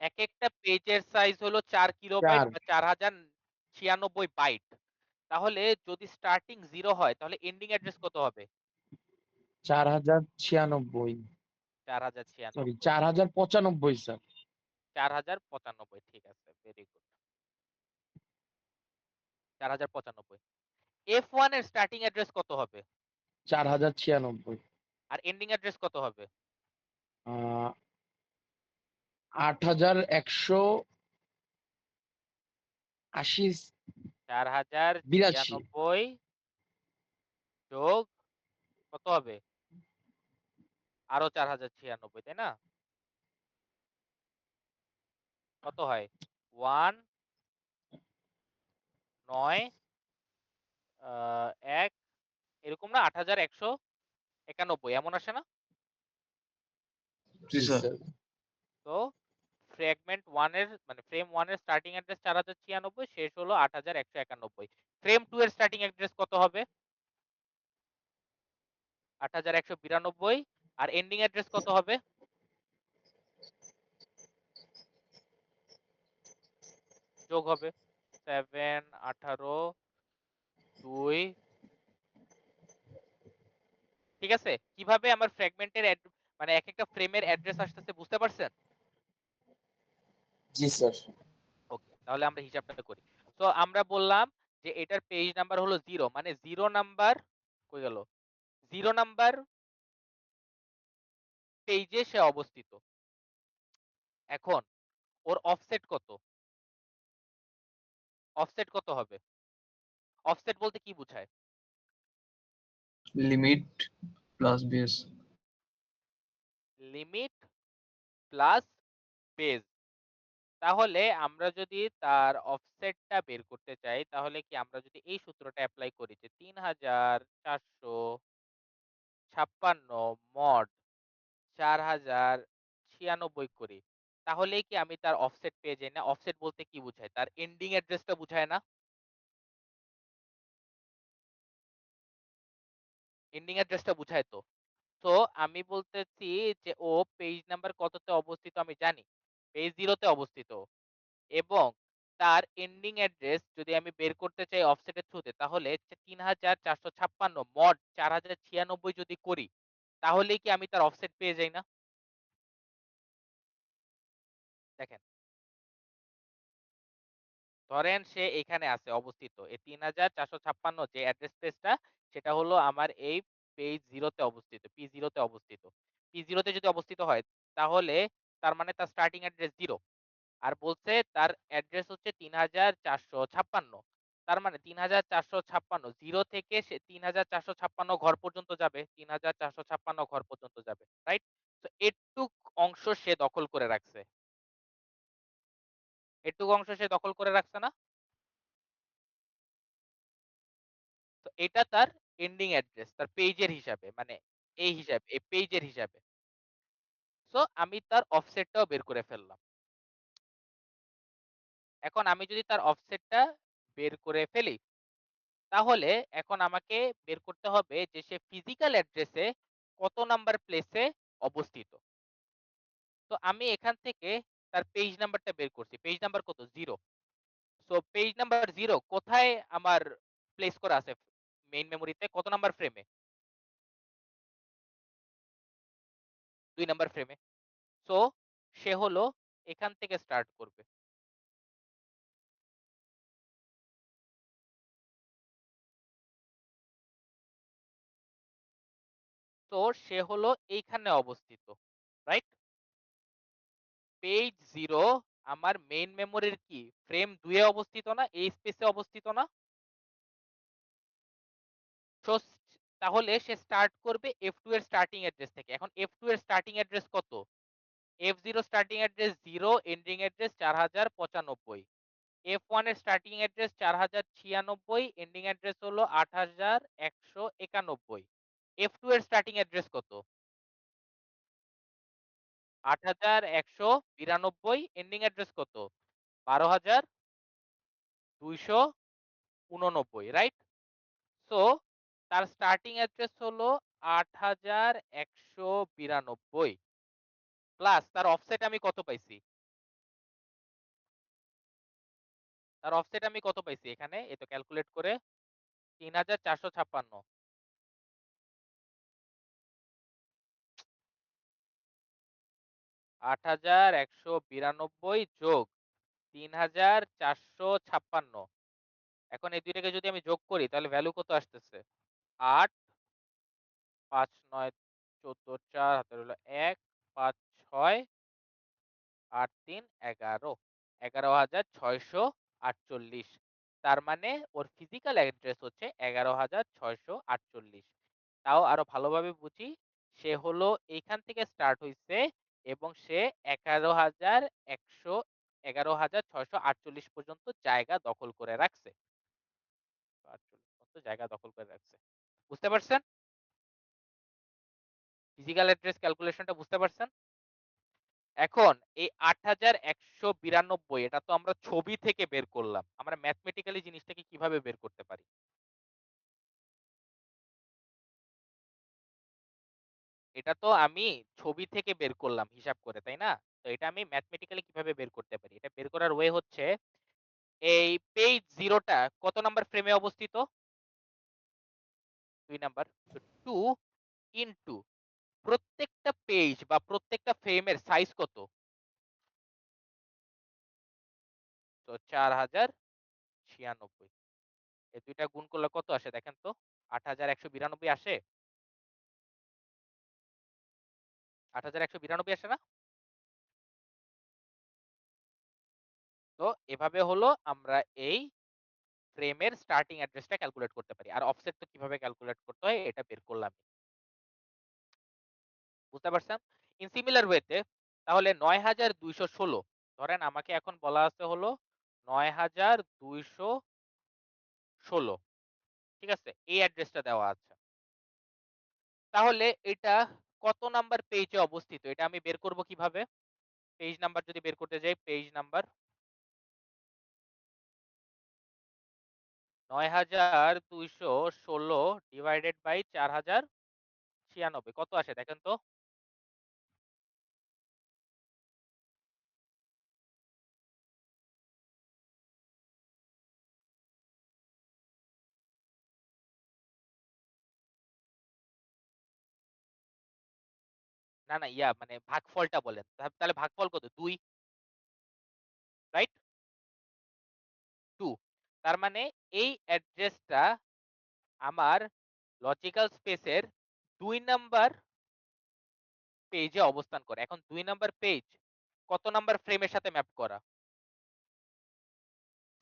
একেকটা পেজের সাইজ হলো ৪ কিলোবাইট 4 বা ৪০৯৬ বাইট। তাহলে যদি স্টার্টিং 0 হয় তাহলে এন্ডিং অ্যাড্রেস কত হবে? 4096 সরি ৪০৯৬ 4095 স্যার। ৪০৯৫ ঠিক আছে। Very good. ৪০৯৫। F1 এর স্টার্টিং অ্যাড্রেস কত হবে? 4096 আর এন্ডিং অ্যাড্রেস কত হবে? 8180 82 ৪০৯৬ যোগ কত হবে? আরো ৪০৯৬ তাই না? কত হয়? 1 9 ১ এরকম না ৮১৯১ এমন আসে না? জি জি স্যার। স্যার। তো ফ্র্যাগমেন্ট 1 এর মানে ফ্রেম 1 এর স্টার্টিং অ্যাড্রেস ৪০৯৬ শেষ হলো ৮১৯১। ফ্রেম 2 এর স্টার্টিং অ্যাড্রেস কত হবে? ৮১৯২ আর এন্ডিং অ্যাড্রেস কত হবে? যোগ হবে 7 18 2। ঠিক আছে? কিভাবে আমার ফ্র্যাগমেন্টের মানে এক একটা ফ্রেমের অ্যাড্রেস আসতেছে বুঝতে পারছেন? জি স্যার। ওকে, তাহলে আমরা হিসাবটা করি। তো আমরা বললাম যে এটার পেজ নাম্বার হলো 0 মানে 0 নাম্বার কই গেল? 0 নাম্বার পেজে সে অবস্থিত। এখন ওর অফসেট কত? অফসেট কত হবে? অফসেট বলতে কি বুঝায়? Limit plus base. Limit plus base. তাহলে আমরা যদি তার অফসেটটা বের করতে চাই তাহলে কি আমরা যদি এই সূত্রটা এপ্লাই করি যে ৩৪৫৬ মড ৪০৯৬ করি তাহলেই কি আমি তার অফসেট পেয়ে যাই না? অফসেট বলতে কি বুঝায়? তার এন্ডিং অ্যাড্রেসটা বুঝায় না? এন্ডিং অ্যাড্রেসটা বুঝায় তো। তো আমি বলতেছি যে ও পেজ নাম্বার কততে অবস্থিত আমি জানি। পেজ 0 তে অবস্থিত এবং তার এন্ডিং অ্যাড্রেস যদি আমি বের করতে চাই অফসেটের থ্রুতে তাহলে ৩৪৫৬ মড ৪০৯৬ যদি করি তাহলেই কি আমি তার অফসেট পেয়ে যাই না? দেখেন, ধরেন সে এখানে আছে অবস্থিত। এই ৩৪৫৬ যে অ্যাড্রেস স্পেসটা সেটা হলো আমার এই পেজ 0 তে অবস্থিত, P0 তে অবস্থিত। P0 তে যদি অবস্থিত হয় তাহলে তার মানে তার স্টার্টিং অ্যাড্রেস 0 আর বলছে তার অ্যাড্রেস হচ্ছে ৩৪৫৬। তার মানে ৩৪৫৬ 0 থেকে সে ৩৪৫৬ ঘর পর্যন্ত যাবে। ৩৪৫৬ ঘর পর্যন্ত যাবে। রাইট? তো এটুক অংশ অংশ সে দখল করে রাখছে, এটুকু অংশ সে দখল করে রাখছে না? তো এটা তার এন্ডিং অ্যাড্রেস, তার পেজের হিসাবে, মানে এই হিসাবে, এই পেজের হিসাবে। সো আমি তার অফসেটটাও বের করে ফেললাম। এখন আমি যদি তার অফসেটটা বের করে ফেলি, তাহলে এখন আমাকে বের করতে হবে যে সে ফিজিক্যাল অ্যাড্রেসে কত নাম্বার প্লেসে অবস্থিত। তো আমি এখান থেকে তার পেজ নাম্বারটা বের করছি। পেজ নাম্বার কত? 0। সো পেজ নাম্বার 0 কোথায় আমার প্লেস করা আছে মেইন মেমোরিতে? কত নাম্বার ফ্রেমে? 2 নাম্বার ফ্রেমে। সো সে হলো এখান থেকে স্টার্ট করবে। তো সে হলো এইখানে অবস্থিত, রাইট? পেজ 0 আমার মেইন মেমোরির কি ফ্রেম 2 এ অবস্থিত না? এই স্পেসে অবস্থিত না? সো তাহলে সে স্টার্ট করবে F2 এর স্টার্টিং অ্যাড্রেস থেকে। এখন F2 এর স্টার্টিং অ্যাড্রেস কত? F0 starting address 0, ending address 4095। F1 এর স্টার্টিং অ্যাড্রেস 4096, এন্ডিং অ্যাড্রেস হলো 8191। F2 এর স্টার্টিং অ্যাড্রেস কত? 8192, এন্ডিং অ্যাড্রেস কত? 12289, রাইট? সো তার স্টার্টিং অ্যাড্রেস হলো 8192 প্লাস তার অফসেট আমি কত পাইছি? তার অফসেট আমি কত পাইছি এখানে? এই তো ক্যালকুলেট করে 3456। 8192 যোগ 3456। এখন এই দুইটাকে যদি আমি যোগ করি তাহলে ভ্যালু কত আসতেছে? 8, 5, 9, 14, 4 হাতে রইল 1, 5, 6, 8, 3, 11, 11,648। তার মানে ওর ফিজিক্যাল অ্যাড্রেস হচ্ছে 11,648। তাও আরো ভালোভাবে বুঝি, সে হলো এইখান থেকে স্টার্ট হইছে এবং সে 11,648 পর্যন্ত জায়গা দখল করে রাখছে। 48 পর্যন্ত জায়গা দখল করে রাখছে। বুঝতে পারছেন? ফিজিক্যাল অ্যাড্রেস ক্যালকুলেশনটা বুঝতে পারছেন? এখন এই 8192 এটা তো আমরা ছবি থেকে বের করলাম। আমরা ম্যাথমেটিক্যালি জিনিসটাকে কিভাবে বের করতে পারি? এটা তো আমি ছবি থেকে বের করলাম হিসাব করে, তাই না? তো এটা আমি ম্যাথমেটিক্যালি কিভাবে বের করতে পারি? এটা বের করার ওয়ে হচ্ছে, এই পেজ 0 টা কত নাম্বার ফ্রেমে অবস্থিত? 2 নাম্বার। তো 2 ইনটু প্রত্যেকটা পেজ বা প্রত্যেকটা ফ্রেমের সাইজ কত? তো 4096। এই দুইটা গুণ করলে কত আসে দেখেন তো? 8192 আসে? 8192 আসে না? তো এভাবে হলো আমরা এই ফ্রেমের স্টার্টিং অ্যাড্রেসটা ক্যালকুলেট করতে পারি। আর অফসেট তো কিভাবে ক্যালকুলেট করতে হয় এটা বের করলাম। বুঝতে পারছেন? ইন সিমিলার ওয়েতে তাহলে 9216, ধরেন আমাকে এখন বলা আছে হলো 9216, ঠিক আছে? এই অ্যাড্রেসটা দেওয়া আছে। তাহলে এটা কত নাম্বার পেজে অবস্থিত এটা আমি বের করব কিভাবে? পেজ নাম্বার যদি বের করতে যাই, পেজ নাম্বার 9216 ডিভাইডেড বাই 4096 কত আসে দেখেন তো? না, না, মানে ভাগফলটা বলেন। তাহলে ভাগফল কত? 2, রাইট? 2। তার মানে এই অ্যাড্রেসটা আমার লজিক্যাল স্পেসের 2 নাম্বার পেজে অবস্থান করে। এখন 2 নাম্বার পেজ কত নাম্বার ফ্রেমের সাথে ম্যাপ করা?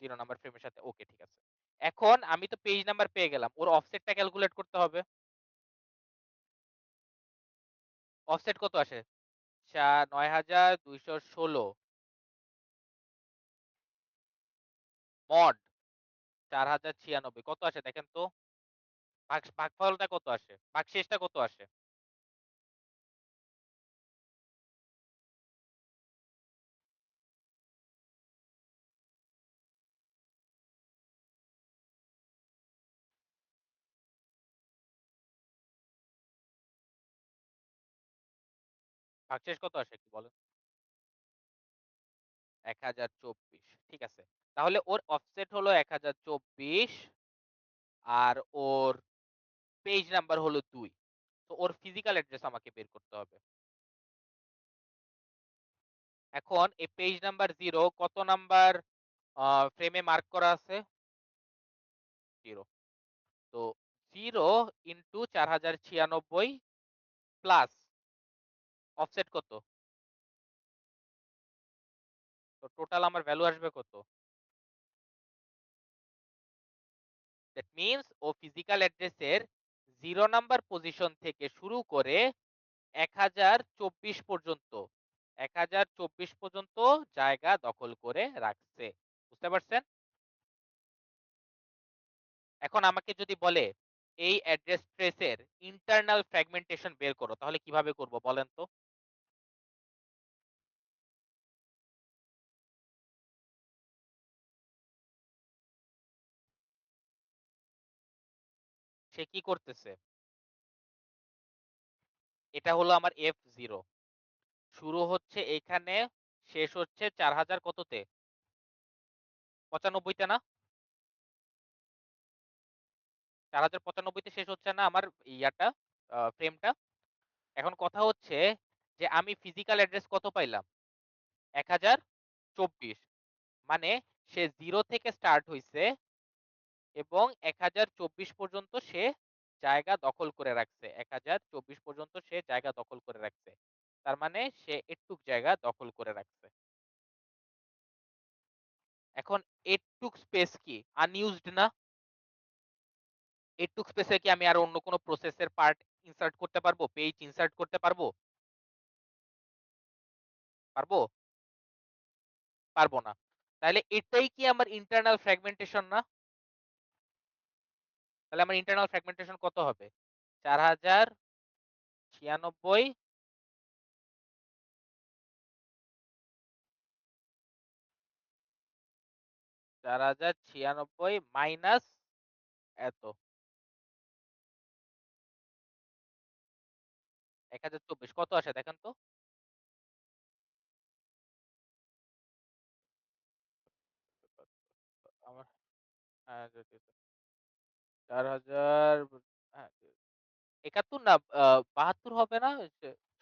0 নাম্বার ফ্রেমের সাথে। ওকে, ঠিক আছে। এখন আমি তো পেজ নাম্বার পেয়ে গেলাম। ওর অফসেটটা ক্যালকুলেট করতে হবে। অফসেট কত আসে? 9216 মড 4096 কত আসে দেখেন তো? ভাগফলটা কত আসে? ভাগশেষটা কত আসে? ভাগশেষ কত আসে একটু বলেন? 1024 ঠিক আছে। তাহলে ওর অফসেট হলো 1024 আর ওর পেজ নাম্বার হলো 2। তো ওর ফিজিক্যাল অ্যাড্রেস আমাকে বের করতে হবে। এখন এই পেজ নাম্বার 0 কত নাম্বার ফ্রেমে মার্ক করা আছে? 0। তো 0 ইনটু 4096 প্লাস অফসেট কত? তো টোটাল আমার ভ্যালু আসবে কত? দ্যাট মিন্স ও ফিজিক্যাল অ্যাড্রেসের 0 নাম্বার পজিশন থেকে শুরু করে 1024 পর্যন্ত 1024 পর্যন্ত জায়গা দখল করে রাখছে। বুঝতে পারছেন? এখন আমাকে যদি বলে এই অ্যাড্রেস ট্রেসের ইন্টারনাল ফ্র্যাগমেন্টেশন বের করো, তাহলে কিভাবে করব বলেন তো? সে কি করতেছে? এটা হলো আমার F0, শুরু হচ্ছে এইখানে, শেষ হচ্ছে 4000 কততে? 95 তে না? 4095 তে শেষ হচ্ছে না আমার ইয়াটা, ফ্রেমটা? এখন কথা হচ্ছে যে আমি ফিজিক্যাল অ্যাড্রেস কত পাইলাম? 1024। মানে সে 0 থেকে স্টার্ট হইছে এবং 1024 পর্যন্ত সে জায়গা দখল করে রাখছে। 1024 পর্যন্ত সে জায়গা দখল করে রাখছে। তার মানে সে এটুক জায়গা দখল করে রাখছে। এখন এটুক স্পেস কি আনইউজড না? এটুক স্পেসে কি আমি আর অন্য কোনো প্রসেসের পার্ট ইনসার্ট করতে পারবো? পেজ ইনসার্ট করতে পারবো? পারবো? পারবো না। তাহলে এটাই কি আমার ইন্টারনাল ফ্র্যাগমেন্টেশন না? তাহলে আমার ইন্টারনাল ফ্র্যাগমেন্টেশন কত হবে? 4096 4096 মাইনাস এত 1024 কত আসে দেখেন তো? আমার হ্যাঁ, 4000 হ্যাঁ 71 না 72 হবে না?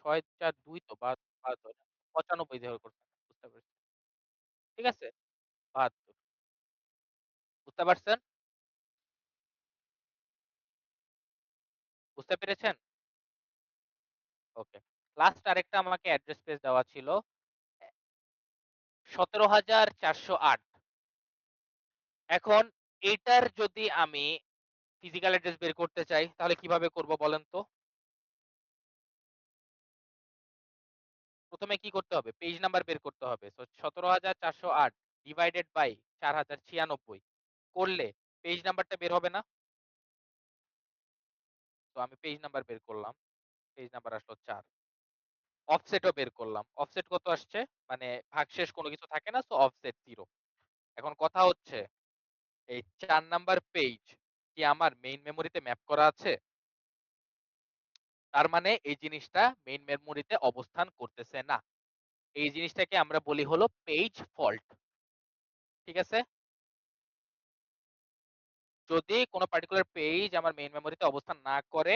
642 তো 72 95 দিয়ে করছেন। বুঝতে পেরেছি। ঠিক আছে? 72 বুঝতে পারছেন? বুঝতে পেরেছেন? ওকে। লাস্ট আরেকটা আমাকে অ্যাড্রেস স্পেস দেওয়া ছিল 17408। এখন এটার যদি আমি ফিজিক্যাল অ্যাড্রেস বের করতে চাই তাহলে কিভাবে করব বলেন তো? প্রথমে কি করতে হবে? পেজ নাম্বার বের করতে হবে। সো 17408 ডিভাইডেড বাই 4096 করলে পেজ নাম্বারটা বের হবে না? তো আমি পেজ নাম্বার বের করলাম। পেজ নাম্বার আসলো 4। অফসেটও বের করলাম। অফসেট কত আসছে? মানে ভাগশেষ কোনো কিছু থাকে না, সো অফসেট 0। এখন কথা হচ্ছে এই 4 নাম্বার পেজ কি আমার মেইন মেমোরিতে ম্যাপ করা আছে? তার মানে এই জিনিসটা মেইন মেমোরিতে অবস্থান করতেছে না। এই জিনিসটাকে আমরা বলি হলো পেজ ফল্ট। ঠিক আছে? যদি কোনো পার্টিকুলার পেজ আমার মেইন মেমোরিতে অবস্থান না করে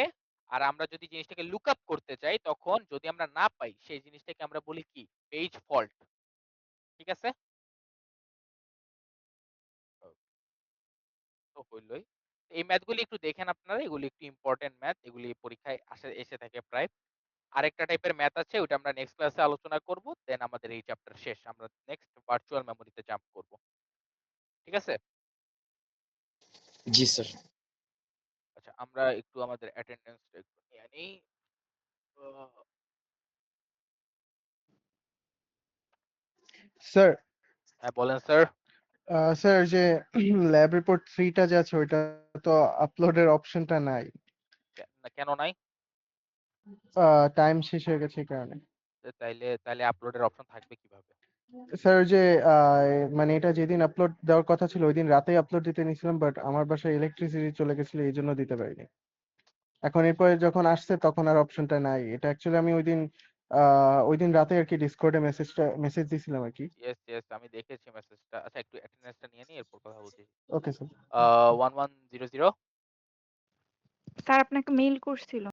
আর আমরা যদি জিনিসটাকে লুক আপ করতে চাই তখন যদি আমরা না পাই সেই জিনিসটাকে আমরা বলি কি? Page fault. ঠিক আছে? তো হইলই। এই ম্যাথগুলি একটু দেখেন আপনারা, এগুলি একটু ইম্পোর্টেন্ট ম্যাথ, এগুলি পরীক্ষায় এসে থাকে প্রায়। আরেকটা টাইপের ম্যাথ আছে ওটা আমরা নেক্সট ক্লাসে আলোচনা করব। দেন আমাদের এই চ্যাপ্টার শেষ। আমরা নেক্সট ভার্চুয়াল মেমোরিতে জাম্প করব। ঠিক আছে? জি স্যার। আচ্ছা আমরা একটু আমাদের অ্যাটেন্ডেন্সটা একটু নিয়ে নিই। আ স্যার হ্যাঁ বলেন স্যার। স্যার যে ল্যাব রিপোর্ট 3 টা যে আছে ওইটা তো আপলোডের অপশনটা নাই। কেন নাই? টাইম শেষ হয়ে গেছে এই কারণে। তাইলে আপলোডের অপশন থাকবে কিভাবে? স্যার যে মানে এটা যেদিন আপলোড দেওয়ার কথা ছিল ওই দিন রাতেই আপলোড দিতে নিয়েছিলাম, বাট আমার বাসায় ইলেকট্রিসিটি চলে গেছিল এই জন্য দিতে পারিনি। এখন এরপরে যখন আসছে তখন আর অপশনটা নাই। এটা অ্যাকচুয়ালি আমি ওই দিন রাতে আর কি ডিসকর্ডে মেসেজ দিছিলাম আর কি। ইয়েস আমি দেখেছি মেসেজটা। আচ্ছা একটু অ্যাটেন্ডেন্সটা নিয়ে নিই এরপর কথা বলছি। Okay sir. 1100 স্যার আপনাকে মেইল করছিল।